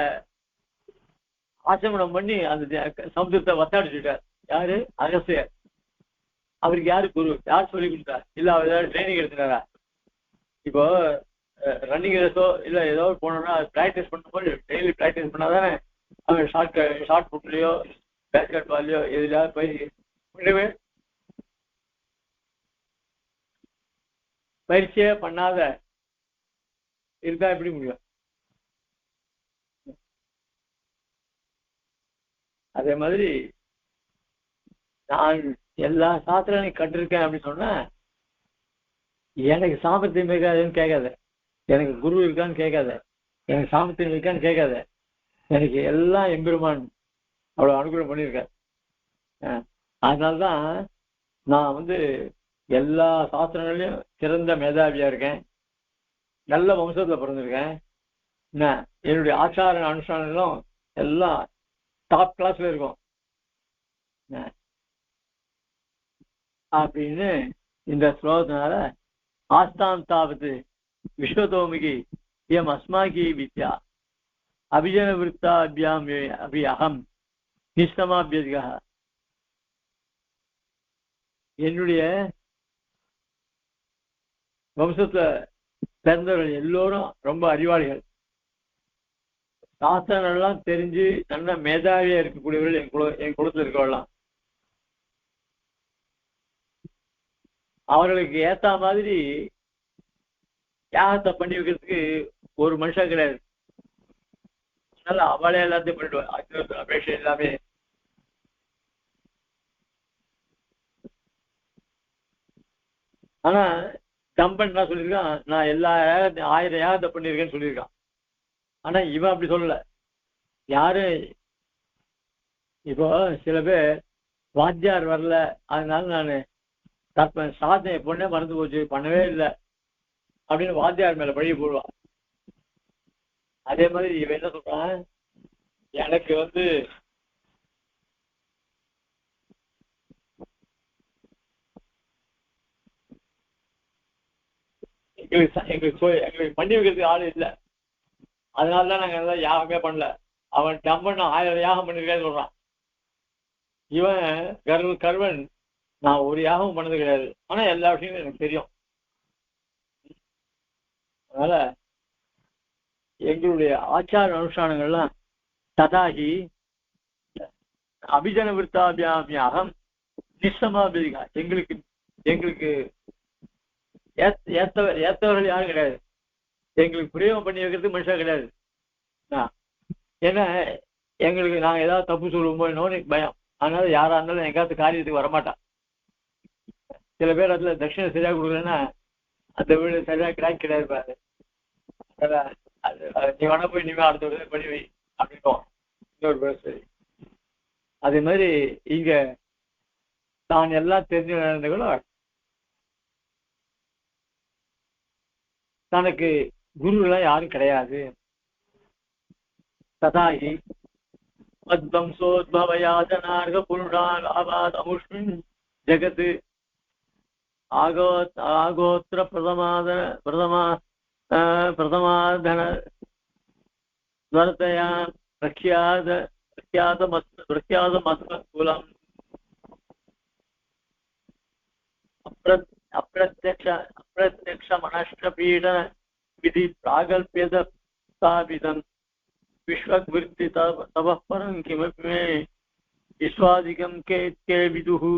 ஆசமனம் பண்ணி அந்த சமுத்திரத்தை வத்தாடிச்சுட்டார். யாரு? அகஸ்தியர். அவருக்கு யாரு குரு, யார் சொல்லி கொடுத்தார்? இல்ல அவர் ஏதாவது ட்ரைனிங் எடுத்துட்டாரா? இப்போ ரன்னிங் ரேஸோ இல்ல ஏதோ போனோம்னா பிராக்டிஸ் பண்ணும்போது டெய்லி பிராக்டிஸ் பண்ணாதானே அவன் ஷார்ட் புட்லயோ பேஸ்கெட் பால்லையோ எதுலையாவது பயிற்சியே பண்ணாத இருந்தா எப்படி முடியும்? அதே மாதிரி நான் எல்லா சாஸ்திரங்களையும் கண்டிருக்கேன் அப்படின்னு சொன்னா எனக்கு சாமர்த்தியம் இருக்காதுன்னு கேட்காத, எனக்கு குரு இருக்கான்னு கேட்காத, எனக்கு சாமர்த்தியம் இருக்கான்னு கேட்காத. எனக்கு எல்லாம் எம்பெருமான் அவ்வளவு அனுகிரகம் பண்ணியிருக்கார். அதனால்தான் நான் எல்லா சாஸ்திரங்களையும் சிறந்த மேதாவியா இருக்கேன், நல்ல வம்சத்துல பிறந்திருக்கேன். என்னுடைய ஆச்சார அனுஷ்டானங்களும் எல்லாம் டாப் கிளாஸ்ல இருக்கும் அப்படின்னு இந்த ஸ்லோகத்தினால ஆஸ்தாம் தாவத்து விஸ்வதோமிகி எம் அஸ்மாகி வித்யா அபிஜன விருத்தாபியாம் அபி அகம் நிஷ்டமாபியதிகா. என்னுடைய வம்சத்துல பிறந்தவர்கள் எல்லோரும் ரொம்ப அறிவாளிகள், சாஸ்திரங்கள்லாம் தெரிஞ்சு நல்ல மேதாவியா இருக்கக்கூடியவர்கள் என் குலத்துல இருக்கவெல்லாம். அவர்களுக்கு ஏத்த மாதிரி யாகத்தை பண்ணி வைக்கிறதுக்கு ஒரு மனுஷன் கிடையாது. அதனால அவளே எல்லாத்தையும் பண்ணிடுவாள், அபேஷம் எல்லாமே. ஆனா கம்பன் என்ன சொல்லியிருக்கான், நான் எல்லா 1000 யாகத்தை பண்ணியிருக்கேன்னு சொல்லியிருக்கான். ஆனா இவன் அப்படி சொல்லல. யாரு இப்போ சில பேர் வாத்தியார் வரல அதனால நான் சாதனை பொண்ணே மறந்து போச்சு பண்ணவே இல்லை அப்படின்னு வாத்தியார் மேல பழிய போடுவான். அதே மாதிரி இவன் என்ன சொல்றான், எனக்கு எங்களுக்கு பண்ணி வைக்கிறதுக்கு ஆள் இல்லை, அதனாலதான் நாங்க எல்லாம் யாகமே பண்ணல. அவன் டம்பன் 1000 யாகம் பண்ணிருக்கேன்னு சொல்றான். இவன் கர்வன் நான் ஒரு யாகமும் பண்ணது கிடையாது, ஆனா எல்லா விஷயமும் எனக்கு தெரியும். அதனால எங்களுடைய ஆச்சார அனுஷ்டானங்கள்லாம் ததாகி அபிஜன விருத்தாபியாமியாகம் நிச்சயமாபிகா. எங்களுக்கு ஏத்தவர்கள் யாரும் கிடையாது, எங்களுக்கு பிரயோகம் பண்ணி வைக்கிறதுக்கு மனுஷன் கிடையாது. ஏன்னா எங்களுக்கு நாங்க ஏதாவது தப்பு சொல்லுவோமோ என்னோன்னு பயம். அதனால யாரா இருந்தாலும் எங்காவது காரியத்துக்கு வரமாட்டான். சில பேர் அதுல தட்சிணை சரியா கொடுக்கலன்னா அந்த வீடு சரியா கிடையாது பாரு, நீ வேணா போய் இனிமே அடுத்த விட பண்ணி வை அப்படின்னும் இன்னொரு பேர். சரி, அதே மாதிரி இங்க நான் எல்லாம் தெரிஞ்ச கூட தனக்கு குரு எல்லாம் யாரும் கிடையாது. ததாகி மத்வம்சோத்பவயாதனார்க புருஷாலாபாதமுஷ்மின் ஜெகத் ஆகோத்திர பிரதமாதன ஸ்வரதயா பிரக்யாதமஸ்மத்குலம் அப்பிரத்யக்ஷ மனஷ்டபீட விதி பிராகல்பியத ஸ்தாபிதம் விஸ்வக்விருத்தி தபः பரம் கிமபி மே விஸ்வாதிகம் கே விதுஹு.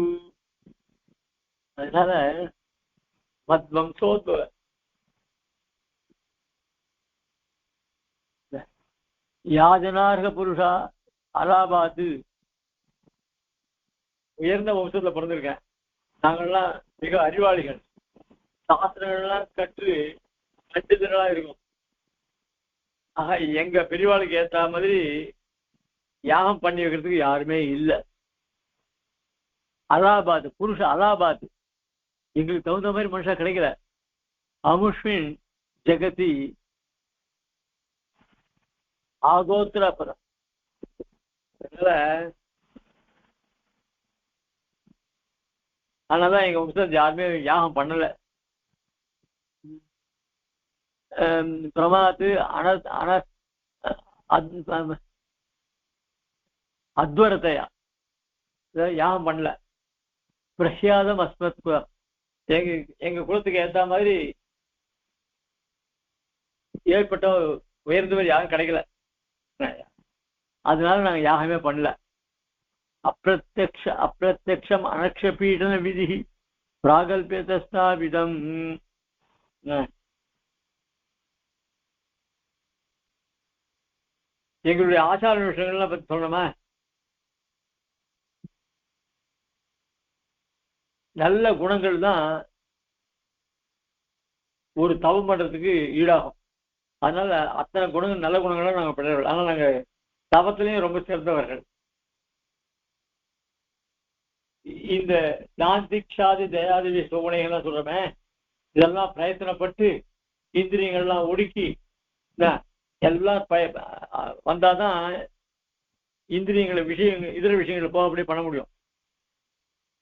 அதனால மத்வம்சோத்பவ யாஜனார்க புருஷா அலாபாத்து உயர்ந்த வம்சத்துல பிறந்திருக்கேன். நாங்கள்லாம் மிக அறிவாளிகள், சாஸ்திரங்கள்லாம் கற்று பண்டிதர்களா இருக்கும். ஆக எங்க பெரியவாளுக்கு ஏற்ற மாதிரி யாகம் பண்ணி வைக்கிறதுக்கு யாருமே இல்லை. அலாபாத் புருஷ அலாபாத் எங்களுக்கு தகுந்த மாதிரி மனுஷா கிடைக்கல. அமுஷ்மின் ஜெகதி ஆகோத்திர பரம். அதனாலதான் எங்க வம்சத்தை யாருமே யாகம் பண்ணல. பிரமாத்து அத்வரத்தையா யாகம் பண்ணல. பிரஹ்யாதம் அஸ்மத் எங்க குலத்துக்கு ஏற்ற மாதிரி ஏற்பட்ட உயர்ந்தவர் யாரும் கிடைக்கல. அதனால நாங்க யாகமே பண்ணல. அப்பிரத்யக்ஷம் அனக்ஷபீடன விதி பிராகல்பியதஸ்தாபிதம். எங்களுடைய ஆச்சார விஷயங்கள்லாம் பத்தி சொல்லணுமா? நல்ல குணங்கள் தான் ஒரு தவம் பண்றதுக்கு ஈடாகும். அதனால அத்தனை குணங்கள் நல்ல குணங்களும் நாங்கள் பெற்றவர்கள். ஆனால் நாங்கள் தவத்திலையும் ரொம்ப சிறந்தவர்கள். இந்த சாந்திக்ஷாதி தயாதி சோகனைகள்லாம் சொல்றோமே, இதெல்லாம் பிரயத்தனப்பட்டு இந்திரியங்கள்லாம் ஒடுக்கி எல்லாம் வந்தாதான் இந்திரியங்களை இதர விஷயங்களை போக அப்படி பண்ண முடியும்.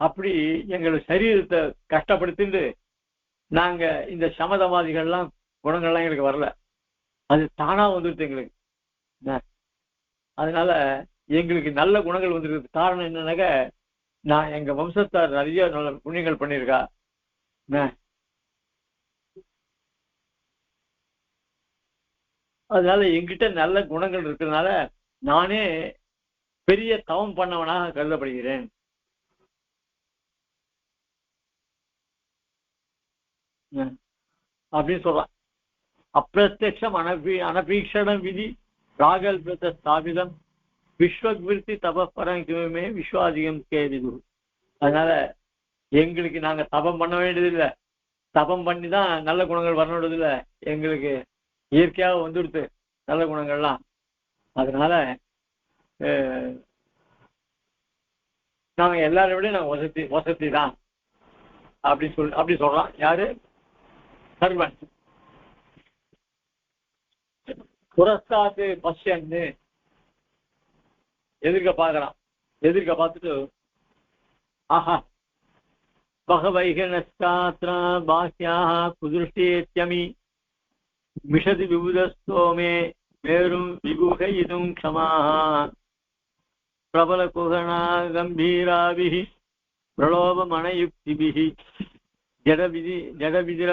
அப்படி எங்களை சரீரத்தை கஷ்டப்படுத்திட்டு நாங்க இந்த சமதவாதிகள்லாம் குணங்கள்லாம் எங்களுக்கு வரல. அது தானா வந்துடுது எங்களுக்கு. அதனால எங்களுக்கு நல்ல குணங்கள் வந்துருக்கு. காரணம் என்னன்னாக்க, நான் எங்க வம்சத்தார் நிறைய நல்ல புண்ணியங்கள் பண்ணியிருக்கா. அதனால எங்கிட்ட நல்ல குணங்கள் இருக்கிறதுனால நானே பெரிய தவம் பண்ணவனாக கருதப்படுகிறேன். அப்படின்னு சொல்றான். அப்பிரத்யக்ஷம் அனபீக்ஷணம் விதி ராகல்பியத ஸ்தாபிதம் விஸ்வக்விருத்தி தபப்பரம் கிமே விஸ்வாதிகம் கேவிது. அதனால எங்களுக்கு நாங்க தபம் பண்ண வேண்டியதில்லை. தபம் பண்ணி தான் நல்ல குணங்கள் வரணுன்றதில்லை. எங்களுக்கு இயற்கையாக வந்துடுது நல்ல குணங்கள்லாம். அதனால நாங்க எல்லாரை விட நாங்க வசதி தான் அப்படி சொல்றான். யாரு? சர்வன். புரஸ்தாத்து பஷ்யன்னு எதிர்க்க பாக்குறான். எதிர்க்க பார்த்துட்டு ஆஹா பகவைகனஸ்தாத்ரா பாஹ்யாஹ குதுஷ்டேத்யமி மிஷதி விபுதஸ்தோமே மேரும் விகுஹயிதும் க்ஷமாஹ பிரபல குஹணா கம்பீராபிஹி பிரலோபமணயுக்திபிஹி ஜடவிதிர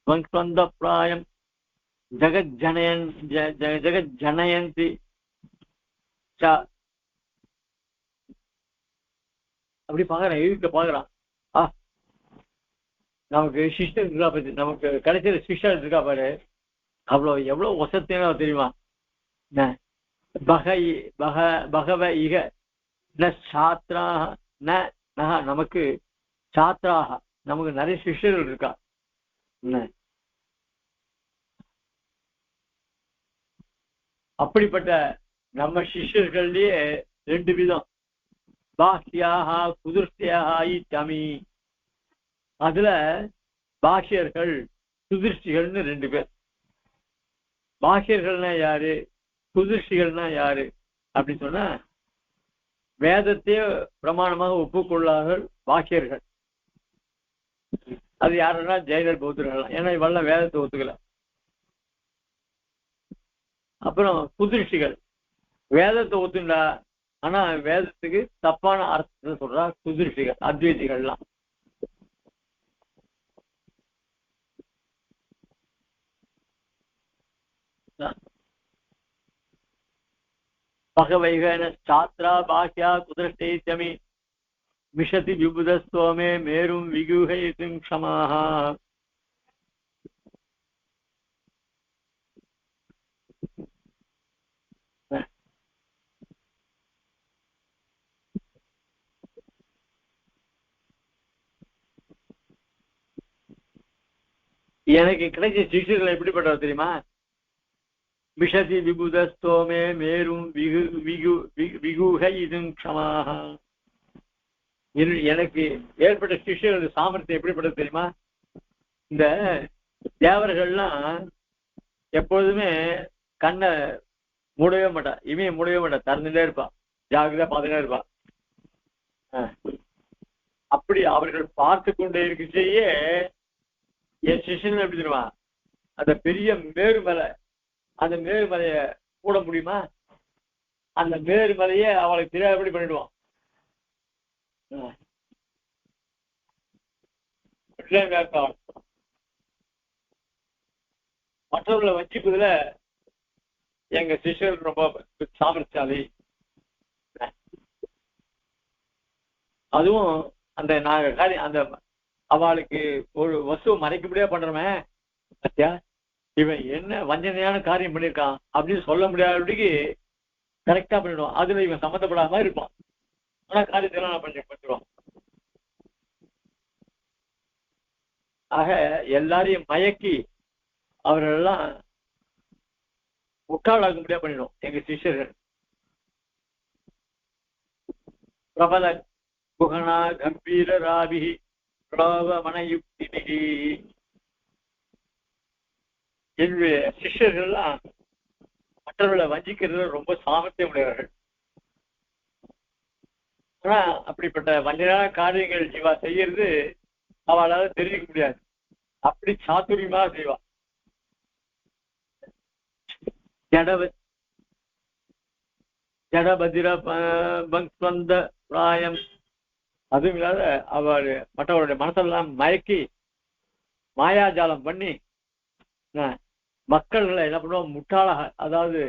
பங்க்வந்தப்ராயம் ஜகஜனயந்தி அப்படி பாக்குறான். எதிர்க்க பாக்குறான். நமக்கு சிஸ்டர் இருக்கா பத்தி, நமக்கு கிடைச்ச சிஸ்டர் இருக்கா பாரு, அவ்வளவு எவ்வளவு வசத்தினா தெரியுமா? பகவ இக ந சாத்ராக ந நமக்கு சாத்ராக நமக்கு நிறைய சிஷ்யர்கள் இருக்கா. அப்படிப்பட்ட நம்ம சிஷ்யர்கள்லயே 2 விதம். பாஹ்யாக குதிர்ஷ்டியாக இச்சமி. அதுல பாஹ்யர்கள் குதிர்ஷ்டிகள்னு 2 பேர். பாஹ்யர்கள்னா யாரு, குதிர்ஷ்டிகள்னா யாரு அப்படின்னு சொன்னா, வேதத்தையே பிரமாணமாக ஒப்புக்கொள்ளார்கள் பாஹ்யர்கள். அது யாருன்னா ஜெயினர் பௌத்தர்கள். ஏன்னா இவெல்லாம் வேதத்தை ஒத்துக்கல. அப்புறம் குதிர்ஷ்டிகள் வேதத்தை ஒத்துண்டா, ஆனா வேதத்துக்கு தப்பான அர்த்தத்தை சொல்றா குதிர்ஷ்டிகள், அத்வைதிகள்லாம். பகவைகன சாத்ரா பாஹ்யா குதிர்ஷ்டேச்சமி மிஷதி விபுதஸ்தோமே மேரும் விகுஹைதும் க்ஷமாஹ. எனக்கு கிடைச்ச சிஷ்யர்கள் எப்படிப்பட்டவர் தெரியுமா? மிஷதி விபுதஸ்தோமே மேரும் விகுஹைதும் க்ஷமாஹ. எனக்கு ஏற்பட்ட சிஷ்யர்கள் சாமர்த்தியம் எப்படிப்பட்டது தெரியுமா? இந்த தேவர்கள்லாம் எப்பொழுதுமே கண்ணை மூடவே மாட்டா, இமையை மூடவே மாட்டா, திறந்துட்டே இருப்பான், ஜாகிரதா பார்த்துட்டே இருப்பான். அப்படி அவர்கள் பார்த்து கொண்டே இருக்கையே என் சிஷ்யன் எப்படி தெரியுமா, அந்த பெரிய மேருமலை, அந்த மேருமலைய கூட முடியுமா? அந்த மேருமலையே அவளுக்கு தெரியாதபடி பண்ணிடுவான். மற்றவர்களை வச்சுப்பதுல எங்க சிஷ்யர் ரொம்ப சாமர்த்தியாலி. அதுவும் அந்த நாங்க காரியம் அந்த அவளுக்கு ஒரு வசுவை மறைக்க முடியாது பண்றோமே, பத்தியா இவன் என்ன வஞ்சனையான காரியம் பண்ணியிருக்கான் அப்படின்னு சொல்ல முடியாதபடிக்கு கரெக்டா பண்ணிடுவான். அதுல இவன் சம்மந்தப்படாம இருப்பான், ஆனா காரியத்தெல்லாம் நான் பண்ணிடுவான். ஆக எல்லாரையும் மயக்கி அவர்களெல்லாம் முட்டாளாக முடியாது பண்ணிடும் எங்க சிஷ்யர்கள். பிரபல புகனா கம்பீர ராபிகி பிரபமனயுக்திபிகி. என்னுடைய சிஷ்யர்கள்லாம் மற்றவர்களை வஞ்சிக்கிறதுல ரொம்ப சாமர்த்தியம் உடையவர்கள். ஆனா அப்படிப்பட்ட வஞ்சனையான காரியங்கள் இவா செய்யறது அவளால தெரிஞ்சுக்க முடியாது, அப்படி சாத்துரியமா செய்வா. ஜடபதிர பங்க்வந்த பிராயம். அதுவும் இல்லாத அவள் மற்றவருடைய மனசெல்லாம் மயக்கி மாயாஜாலம் பண்ணி மக்கள்களை என்ன பண்ணுவோம், முட்டாளாக, அதாவது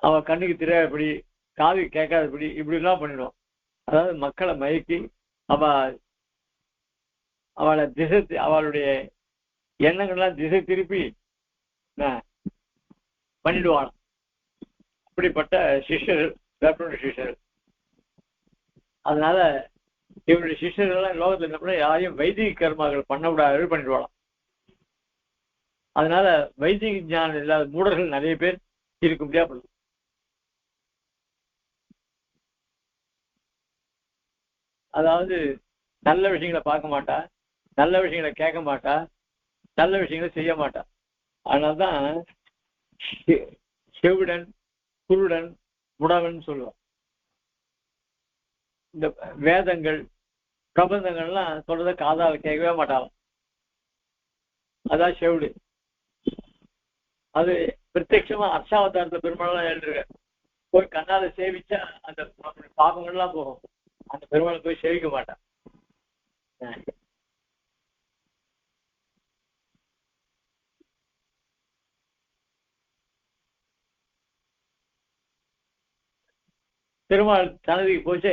அவ கண்ணுக்கு தெரியாதபடி காது கேட்காதபடி இப்படி எல்லாம் பண்ணிடுவோம். அதாவது மக்களை மயக்கி அவளை திசை, அவளுடைய எண்ணங்கள்லாம் திசை திருப்பி பண்ணிடுவாள். அப்படிப்பட்ட சிஷ்யர்கள் சிஷ்யர்கள். அதனால இவருடைய சிஷ்யர்கள்லாம் லோகத்துல என்ன பண்ண, யாரையும் வைதிக கர்மாக்கள் பண்ண விடாத பண்ணிடுவாளாம். அதனால வைதிக ஞானம் இல்லாத மூடர்கள் நிறைய பேர் இருக்க முடியாது. அதாவது நல்ல விஷயங்களை பார்க்க மாட்டா, நல்ல விஷயங்களை கேட்க மாட்டா, நல்ல விஷயங்களை செய்ய மாட்டா. அதனால்தான் செவிடன் குருடன் முடவன் சொல்லுவான். இந்த வேதங்கள் பிரபந்தங்கள்லாம் சொல்றத காதால கேட்கவே மாட்டாங்க, அதான் செவிடு. அது பிரத்யட்சமா அர்ச்சாவதாரத்தை பெருமாள் எழுதுற போய் கண்ணால சேவிச்சா அந்த பாபங்கள்லாம் போகும், அந்த பெருமாளை போய் சேவிக்க மாட்டான். பெருமாள் சன்னதிக்கு போச்சு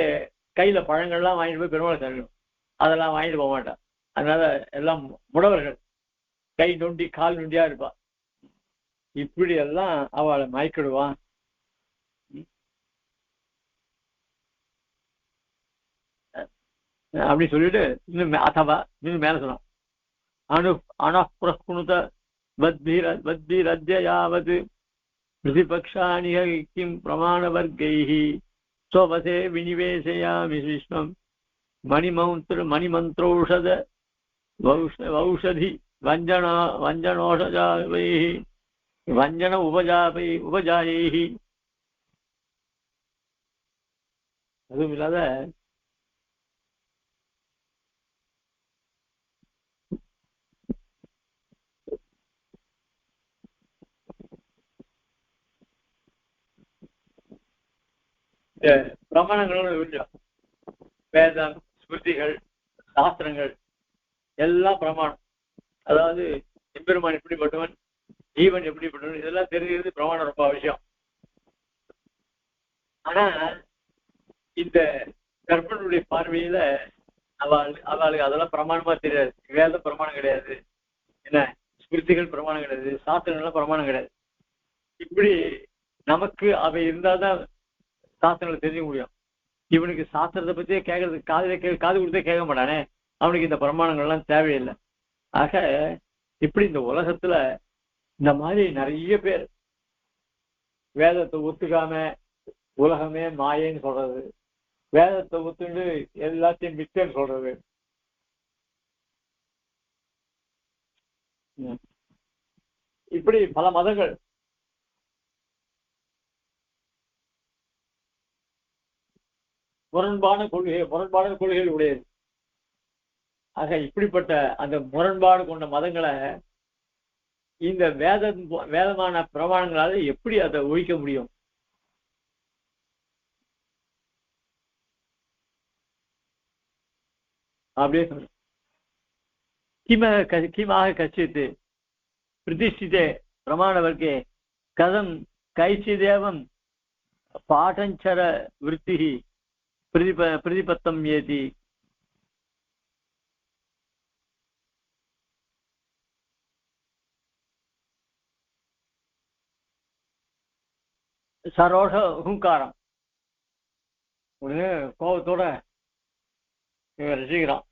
கையில பழங்கள்லாம் வாங்கிட்டு போய் பெருமாள் தரணும், அதெல்லாம் வாங்கிட்டு போக மாட்டான். அதனால எல்லாம் முடவர்கள், கை நொண்டி கால் நொண்டியா இருப்பான். இப்படி எல்லாம் அவளை மயக்கிடுவான். அப்படின்னு சொல்லிட்டு இன்னும் அதவா இன்னும் மேல சொன்னான். அனப்புரஸ்குணுத வத்பிரத்யாவது பிரதிபக்ஷாணி கிம் பிரமாணவர்க்கைஹி ஸ்வவசே விநிவேசயாமி விஸ்வம் மணிமந்திரௌஷத ஔஷதி வஞ்சனோஷஜாவைஹி வஞ்சன உபஜாயைஹி. அதுவும் இல்லாத பிரமாணங்களோட விஷயம் வேதம் ஸ்மிருதிகள் சாஸ்திரங்கள் எல்லாம் பிரமாணம். அதாவது எம்பெருமான் எப்படிப்பட்டவன், ஜீவன் எப்படிப்பட்டவன், இதெல்லாம் தெரிகிறது பிரமாணம் ரொம்ப அவசியம். ஆனா இந்த கர்ப்பனுடைய பார்வையில அவளுக்கு அதெல்லாம் பிரமாணமா தெரியாது. வேதம் பிரமாணம் கிடையாது, என்ன ஸ்மிருதிகள் பிரமாணம் கிடையாது, சாஸ்திரங்கள்லாம் பிரமாணம் கிடையாது. இப்படி நமக்கு அவை இருந்தால்தான் சாஸ்திரங்களை தெரிஞ்சுக்க முடியும். இவனுக்கு சாஸ்திரத்தை பத்தியே கேட்கறதுக்கு காது கொடுத்தே கேட்க மாட்டானே, அவனுக்கு இந்த பிரமாணங்கள்லாம் தேவையில்லை. ஆக இப்படி இந்த உலகத்துல இந்த மாதிரி நிறைய பேர் வேதத்தை ஒத்துக்காம உலகமே மாயேன்னு சொல்றது, வேதத்தை ஒத்துண்டு எல்லாத்தையும் மிச்சன்னு சொல்றது, இப்படி பல மதங்கள் முரண்பான கொள்கைகள் உடையது. ஆக இப்படிப்பட்ட அந்த முரண்பாடு கொண்ட மதங்களை இந்த வேதமான பிரமாணங்களால எப்படி அதை ஒழிக்க முடியும்? அப்படியே சொல்ற கிமாக கச்சித்து பிரதிஷ்டிதே பிரமாணவர்க்கே கதம் கைச்சிதேவம் பாட்டஞ்சர விருத்தி பிரதிபத்தம் ஏதி. சரோஷ ஹூங்காரம் உடனே கோபத்தோட ரசிக்கிறான்.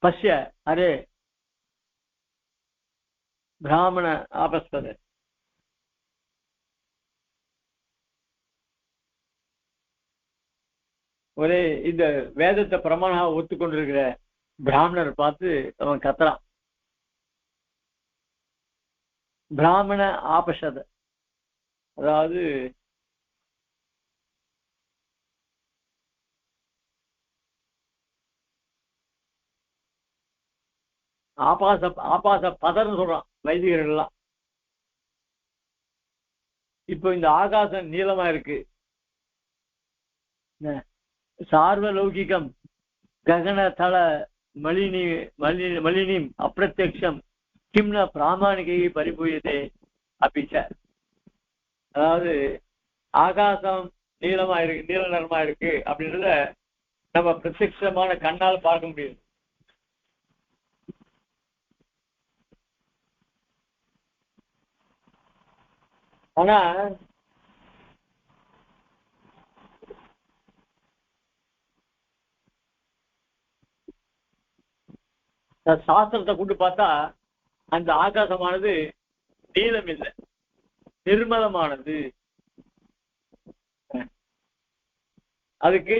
பஷ்ய அரே பிராமண ஆபஸ்பத, ஒரே இந்த வேதத்தை பிரமாணமா ஒத்துக்கொண்டிருக்கிற பிராமணர் பார்த்து அவன் கத்துறான். பிராமண ஆபசத, அதாவது ஆபாச பதர்ன்னு சொல்றான் வைதிகர்கள் எல்லாம். இப்போ இந்த ஆகாசம் நீளமா இருக்கு, சார்வலௌகிகம் ககன தள மலினிம் அப்பிரத்யக்ஷம் கிம்ன பிராமணிகை பரிபூயதே அப்பிச்ச. அதாவது ஆகாசம் நீளமா இருக்கு, நீல நிறமா இருக்கு அப்படின்றத நம்ம பிரத்யட்சமான கண்ணால் பார்க்க முடியும். ஆனா சாஸ்திரத்தை கொண்டு பார்த்தா அந்த ஆகாசமானது நீளம் இல்லை, நிர்மலமானது. அதுக்கு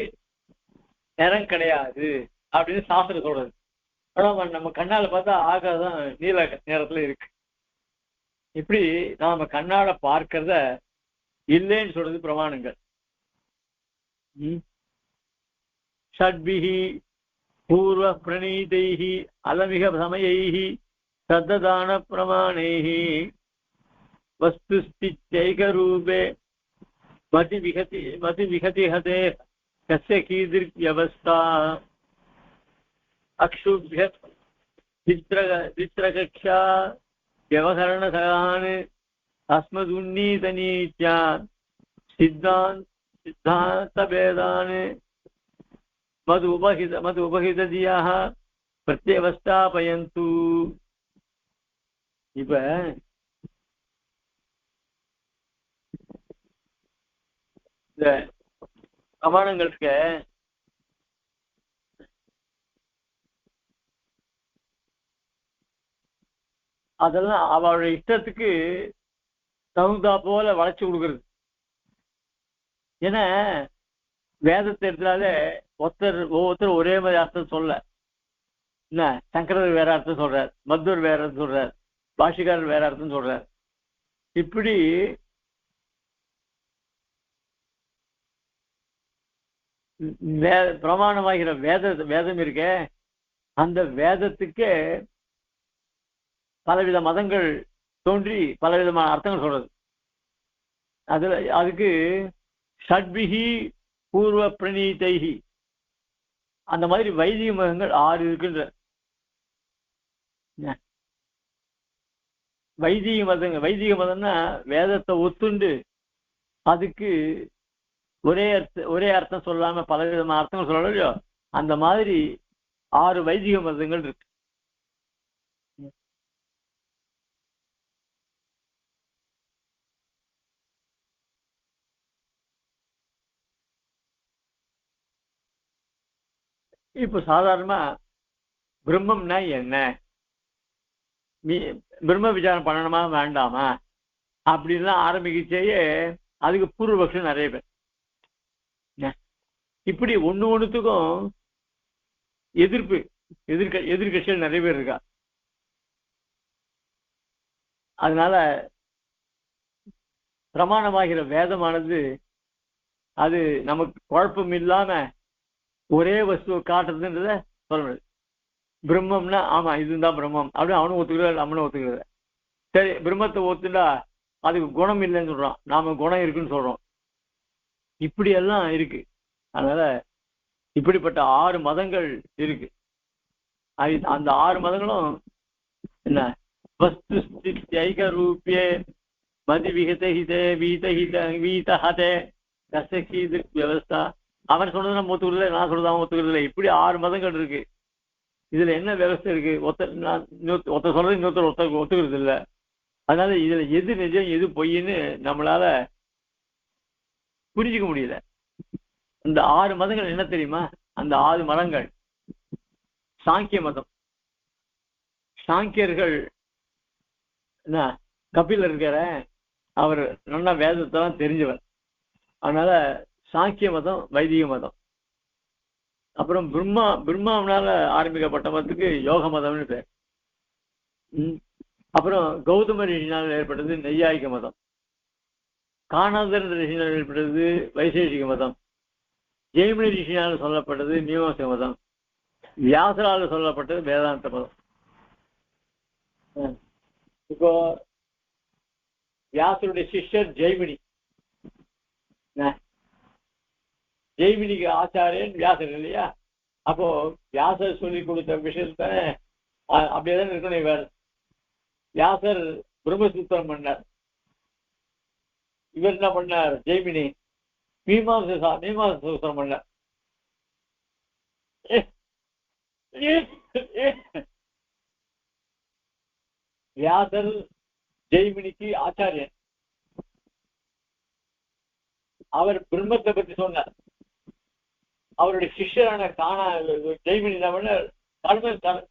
நிறம் கிடையாது அப்படின்னு சாஸ்திரம் சொல்றது. ஆனா நம்ம கண்ணால பார்த்தா ஆகாசம் நீல நிறத்துல இருக்கு. இப்படி நாம கண்ணால பார்க்கிறத இல்லைன்னு சொல்றது பிரமாணங்கள். ஷட்பிஹி பூர்வ பிரணீதைஹி அலமிக சமயைஹி சத்ததான பிரமாணைஹி வஸ்துஸ்திச்சைகரூபே மதி விகதி ஹதே கஸ்ய கீதிர் வியவஸ்தா அக்ஷுப்ய சித்திரகக்ஷா வியவகரணசகான் அஸ்மதுன்னீதனீத்யா சித்தாந்தபேதான் மது உபகிததியாக பிரத்யவஸ்தாபயந்து. இப்ப பிரமாணங்கள் இருக்க அதெல்லாம் அவளுடைய இஷ்டத்துக்கு தகுந்தா போல வளைச்சு கொடுக்கறது. ஏன்னா வேதத்தை எடுத்தாலே ஒவ்வொருத்தர் ஒரே மாதிரி அர்த்தம் சொல்ல. என்ன சங்கரர் வேற அர்த்தம் சொல்றார், மத்வர் வேற அர்த்தம் சொல்றார், பாஷிகாரர் வேற அர்த்தம் சொல்றார். இப்படி பிரமாணமாகிற வேதம் இருக்க, அந்த வேதத்துக்கே பலவித மதங்கள் தோன்றி பலவிதமான அர்த்தங்கள் சொல்றது. அதுக்கு ஷட்பிகி பூர்வ பிரணீதைகி அந்த மாதிரி வைதிக மதங்கள் 6 இருக்கின்ற. வைதிக மதம்னா வேதத்தை ஒத்துண்டு அதுக்கு ஒரே அர்த்தம் சொல்லாம பலவிதமான அர்த்தங்கள் சொல்லலையோ, அந்த மாதிரி 6 வைதிக மதங்கள் இருக்கு. இப்ப சாதாரணமா பிரம்மம்னா என்ன, பிரம்ம விசாரம் பண்ணணுமா வேண்டாமா அப்படின்லாம் ஆரம்பிக்கச்சேயே அதுக்கு பூர்வபக்ஷம் நிறைய பேர். இப்படி ஒண்ணுத்துக்கும் எதிர்கட்சிகள் நிறைய பேர் இருக்கா. அதனால பிரமாணமாகிற வேதமானது அது நமக்கு குழப்பம் இல்லாம ஒரே வஸ்துவை காட்டுறதுன்றத சொல்றது. பிரம்மம்னா ஆமா இதுதான் பிரம்மம் அப்படின்னு அவனும் ஒத்துக்கிறார், நம்மளும் ஒத்துக்கிறார். சரி, பிரம்மத்தை ஒத்துண்டா அதுக்கு குணம் இல்லைன்னு சொல்றான், நாம குணம் இருக்குன்னு சொல்றோம். இப்படி எல்லாம் இருக்கு. அதனால இப்படிப்பட்ட 6 மதங்கள் இருக்கு. அந்த 6 மதங்களும் என்ன வஸ்து ஐக ரூபியே மதி விகதஹிதே வீதஹதே வியவஸ்தா. அவன் சொன்னது நம்ம ஒத்துக்கிறது, நான் சொல்றது அவன் ஒத்துக்கிறது இல்லை. இப்படி 6 மதங்கள் இருக்கு. இதுல என்ன விவஸ்தை இருக்கு? ஒருத்தர் சொல்றது இன்னொருத்தர் ஒத்துக்கிறது இல்லை. அதனால இதுல எது நிஜம் எது பொய்ன்னு நம்மளால புரிஞ்சுக்க முடியல. இந்த 6 மதங்கள் என்ன தெரியுமா? அந்த 6 மதங்கள் சாங்கிய மதம். சாங்கியர்கள் என்ன, கபிலர் இருக்கிற அவர் நல்லா வேதத்தெல்லாம் தெரிஞ்சவர். அதனால சாங்கிய மதம் வைதிக மதம். அப்புறம் பிரம்மாவனால ஆரம்பிக்கப்பட்ட மதத்துக்கு யோக மதம்னு பேர். அப்புறம் கௌதம ரிஷினால் ஏற்பட்டது நெய்யாயிக மதம். காணாதர் ரிஷினால் ஏற்பட்டது வைசேஷிக மதம். ஜெய்மினி ரிஷினால் சொல்லப்பட்டது மீமாம்சக மதம். வியாசரால் சொல்லப்பட்டது வேதாந்த மதம். இப்போ வியாசருடைய சிஷ்யர் ஜெய்மினி. ஜெய்மினிக்கு ஆச்சாரியன் வியாசர் இல்லையா? அப்போ வியாசர் சொல்லி கொடுத்த விஷயத்த அப்படியேதான் இருக்கணும். இவர் வியாசர் பிரம்மசூத்திரம் பண்ணார். இவர் என்ன பண்ணார்? ஜெய்மினி மீமாம்ச சூத்திரம் பண்ணார். வியாசர் ஜெய்மினிக்கு ஆச்சாரியன். அவர் பிரம்மத்தை பற்றி சொன்னார். அவருடைய சிஷ்யரான ஜெய்மினி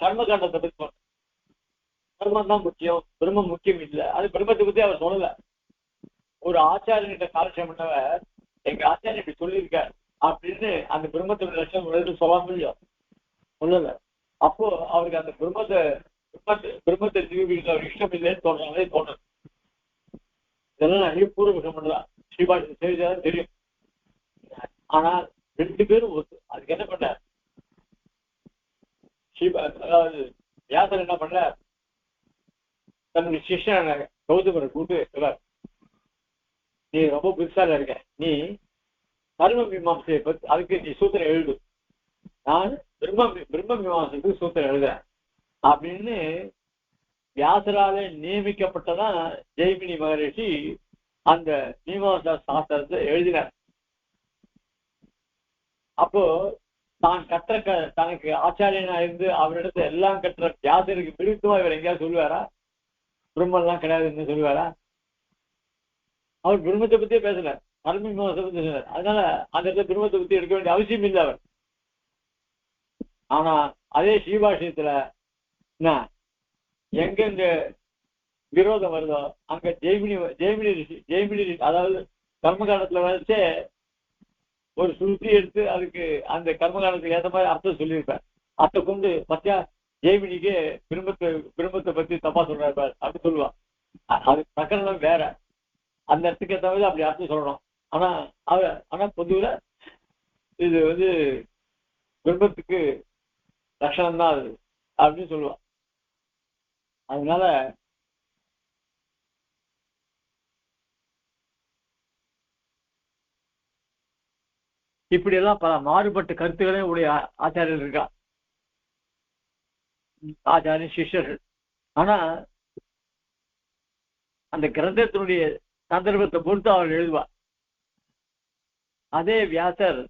கர்மகாண்டத்தை பற்றி சொன்னார். கர்மம் தான் முக்கியம், பிரம்மம் முக்கியம் இல்லை. அது பிரம்மத்தை பத்தி அவர் சொல்லல. ஒரு ஆச்சாரியன்கிட்ட காலட்சேபம் பண்ணவர் எங்க ஆச்சாரியன் இப்படி சொல்லியிருக்கார் அப்படின்னு அந்த பிரம்மத்தோட லட்சம் சொல்ல முடியும், சொல்லல. அப்போ அவருக்கு அந்த பிரம்மத்தை நிரூபிக்க அவர் இஷ்டம் இல்லைன்னு சொல்றாங்களே தோணுது. இதெல்லாம் நிறைய பூர்வபக்ஷம் பண்ணலாம், ஸ்ரீபாஷி தெரிஞ்சாதான் தெரியும். ஆனால் 2 பேரும் அதுக்கு என்ன பண்ணார்? அதாவது வியாசர் என்ன பண்ணார்? தன்னுடைய சிஷ்யன் கௌதமரை கூப்பிட்டு, நீ ரொம்ப புதுசாக இருக்க, நீ கர்ம மீமாம்சையை பத்தி அதுக்கு நீ சூத்திரம் எழுது, நான் பிரம்ம மீமாம்சத்துக்கு சூத்திரம் எழுதுறேன் அப்படின்னு வியாசரால நியமிக்கப்பட்டதான் ஜெய்மினி மகரிஷி அந்த மீமாம்சா சாஸ்திரத்தை எழுதினார். அப்போ தான் தனக்கு ஆச்சாரியனா இருந்து அவரிடத்தை எல்லாம் கற்ற வியாசருக்கு விருத்தமா இவர் எங்கேயாவது சொல்லுவாரா? பிரம்மன் எல்லாம் கிடையாதுன்னு சொல்லுவாரா? அவர் பிரம்மத்தை பத்தியே பேசல. கர்ம மீமாம்சை பத்தி சொன்னார். அதனால அந்த இடத்துல பிரம்மத்தை பத்தி எடுக்க வேண்டிய அவசியம் இல்லை அவர். ஆனா அதே ஸ்ரீபாஷ்யத்துல என்ன எங்கெங்க விரோதம் வருதோ அங்க ஜெய்மினி அதாவது கர்மகாண்டத்துல வச்சே ஒரு சுருத்தி எடுத்து அதுக்கு அந்த கர்மகாண்டத்துக்கு ஏற்ற மாதிரி அர்த்தம் சொல்லியிருப்பார். அதை கொண்டு பத்தியா ஜெய்மினிக்கு பிரம்மத்தை பத்தி தப்பா சொல்றாரு அப்படி சொல்லுவான். அது பிரகரணம் வேற, அந்த இடத்துக்கு ஏற்ற மாதிரி அப்படி அர்த்தம் சொல்லணும். ஆனா பொதுவில் இது பிரம்மத்துக்கு லட்சணம் தான் அது அப்படின்னு சொல்லுவான். அதனால இப்படி எல்லாம் பல மாறுபட்ட கருத்துக்களே உடைய ஆச்சாரியர்கள் இருக்கா, ஆச்சாரிய சிஷ்யர்கள். ஆனா அந்த கிரந்தத்தினுடைய சந்தர்ப்பத்தை பொறுத்து அவர் எழுதுவார். அதே வியாசர்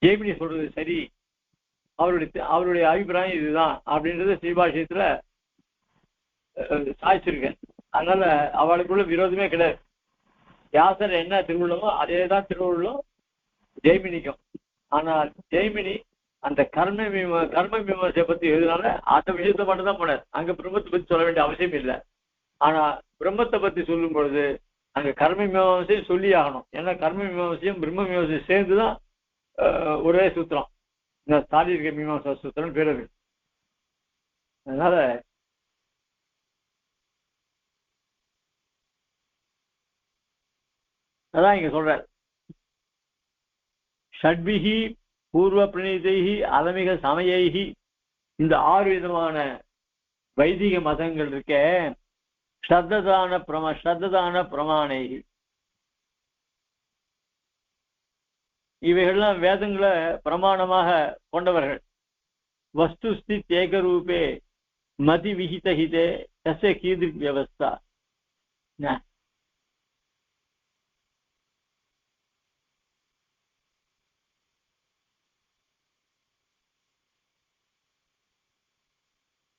ஜெய்மினி சொல்றது சரி, அவருடைய அபிப்பிராயம் இதுதான் அப்படின்றது ஸ்ரீபாஷ்யத்துல சாய்ச்சிருக்கேன். அதனால அவளுக்குள்ள விரோதமே கிடையாது. வியாசர் என்ன திருவுள்ளமோ அதே தான் திருவுள்ளம் ஜெய்மினிக்கும். ஆனால் ஜெய்மினி அந்த கர்ம மீமாசையை பத்தி எழுதினால அந்த விஷயத்த மட்டும் தான் போனார். அங்க பிரம்மத்தை பத்தி சொல்ல வேண்டிய அவசியம் இல்லை. ஆனா பிரம்மத்தை பத்தி சொல்லும் பொழுது அங்க கர்ம மீமாசையும் சொல்லி ஆகணும். ஏன்னா கர்ம மீமாசையும் பிரம்ம மீமாசையும் சேர்ந்துதான் ஒரே சூத்திரம், இந்த சாரீரிக மீமாசா சூத்திரம் பேரு. அதனால அதான் இங்க சொல்ற ஷட்பிகி பூர்வ பிரணீதைகி அலமிக சமயைகி, இந்த 6 விதமான வைதிக மதங்கள் இருக்க ஸ்ரத்ததான பிரமாணை, இவைகள்லாம் வேதங்களை பிரமாணமாக கொண்டவர்கள். வஸ்துஸ்தி ஏகரூபே மதி விஹிதஹிதே தஸ்ய கீதிருக் வியவஸ்தா.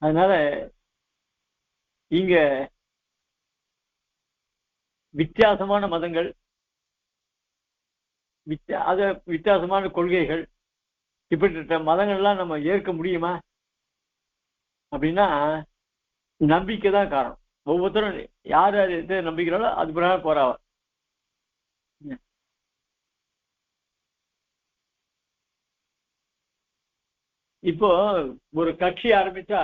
அதனால இங்க வித்தியாசமான மதங்கள், வித்தியாசமான கொள்கைகள், இப்படிப்பட்ட மதங்கள்லாம் நம்ம ஏற்க முடியுமா அப்படின்னா நம்பிக்கை தான் காரணம். ஒவ்வொருத்தரும் யார் யார் எதை நம்பிக்கிறாளோ அது பிறகு போறாவ. இப்போ ஒரு கட்சி ஆரம்பிச்சா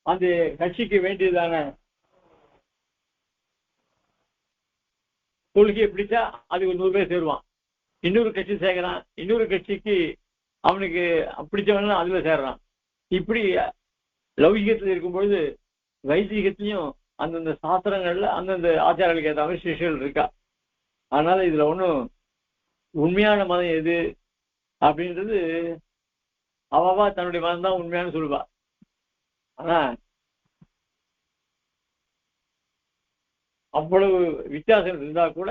அந்த கட்சிக்கு வேண்டியதான கொள்கையை பிடிச்சா அதுக்கு 100 பேர் சேருவான். இன்னொரு கட்சி சேர்க்கிறான், இன்னொரு கட்சிக்கு அவனுக்கு பிடிச்சவன அதுல சேர்றான். இப்படி லௌகிகத்தில் இருக்கும் பொழுது வைதிகத்திலையும் அந்தந்த சாஸ்திரங்கள்ல அந்தந்த ஆச்சாரங்களுக்கு ஏற்ற மாதிரி சிஷ்யர்கள் இருக்கா. அதனால இதுல ஒன்றும் உண்மையான மதம் எது அப்படின்றது அவவா தன்னுடைய மதம் தான் உண்மையான சொல்லுவா. ஆனா அவ்வளவு வித்தியாசம் இருந்தா கூட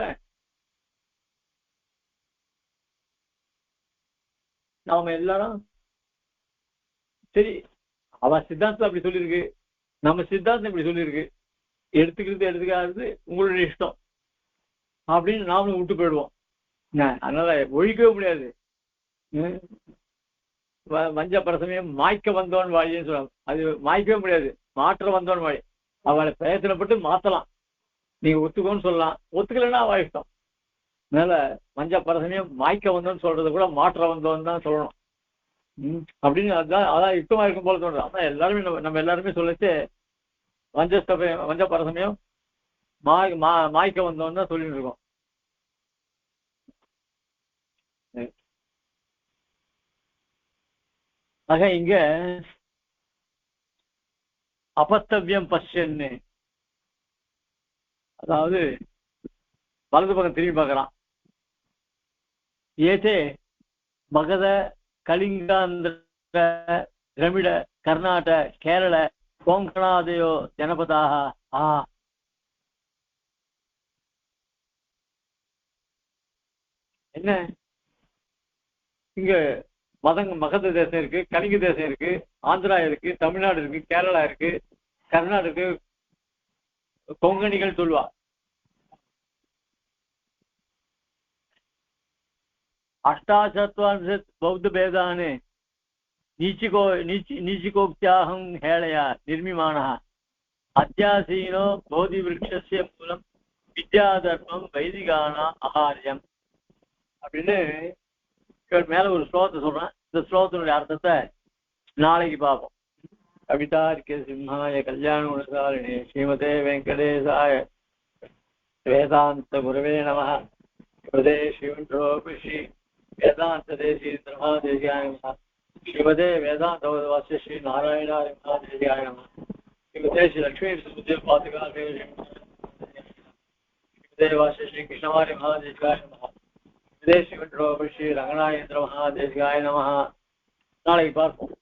நாம எல்லாரும் சரி அவ சித்தாந்தம் அப்படி சொல்லியிருக்கு, நம்ம சித்தாந்தம் இப்படி சொல்லியிருக்கு, எடுத்துக்காது உங்களுடைய இஷ்டம் அப்படின்னு நாமளும் விட்டு போயிடுவோம். அதனால ஒழிக்கவே முடியாது. வஞ்ச பரசமயம் மாய்க்க வந்தவன் வாழின்னு சொல்லுவாங்க. அது மாய்க்கவே முடியாது, மாற்ற வந்தவன் வாழி. அவளை பிரயத்தனப்பட்டு மாத்தலாம், நீங்க ஒத்துக்கோன்னு சொல்லலாம், ஒத்துக்கலைன்னா அவ இஷ்டம். அதனால வஞ்ச பரசமயம் மாய்க்க வந்தோன்னு சொல்றது கூட மாற்ற வந்தவன் தான் சொல்லணும் அப்படின்னு. அதான் யுக்தமா இருக்கும் போல தோணுது. ஆனா எல்லாருமே நம்ம எல்லாருமே சொல்லச்சு வஞ்ச பரசமயம் மாய்க்க வந்தவன் தான் சொல்லிட்டு இருக்கோம். ஆக இங்க அபஸ்தவ்யம் பஷ்யன்னு, அதாவது வலது பக்கம் திரும்பி பார்க்கலாம். ஏதே மகத கலிங்காந்திர திரமிட கர்நாடக கேரள கோங்கணாதயோ ஜனபதாக. என்ன இங்க மகத தேசம் இருக்கு, கலிங்க தேசம் இருக்கு, ஆந்திரா இருக்கு, தமிழ்நாடு இருக்கு, கேரளா இருக்கு, கர்நாடகா இருக்கு, கொங்கணிகள் சொல்லுவா. அஷ்டாசத்வான்சத் பௌத்த பேதானு நீச்சிகோக்தியாகம் ஹேளையா நிர்மிமானः அத்தியாசீனோ போதி விருட்சஸ்ய மூலம் வித்யாதர்மம் வைதிகானா அகாரியம் அப்படின்னு மேல ஒரு ஸ்லோகத்தை சொல்றேன். இந்த ஸ்லோகத்தினுடைய அர்த்தத்தை நாளைக்கு பார்ப்போம். கவிதார்க்கிய சிம்ஹாய கல்யாண குணசாலினே ஸ்ரீமதே வெங்கடேசாய வேதாந்த குரவே நமः. ஸ்ரீமதே ஸ்ரீ வேதாந்த தேசிகேந்திர மகாதேசிகாய நமः. ஸ்ரீமதே வேதாந்த வாசிய ஸ்ரீ நாராயணாய மகாதேசிகாய நமः. ஸ்ரீமதே ஸ்ரீ லட்சுமி சுமதே பாதுகாதே ஸ்ரீமதே வாசிய ஸ்ரீ கிருஷ்ணவாரி மகாதேசிகாய நமः. ஸ்ரீ ஸ்ரீ ரங்கநாயேந்திர மகாதேசிகாய நமः. நாளைக்கு பார்ப்போம்.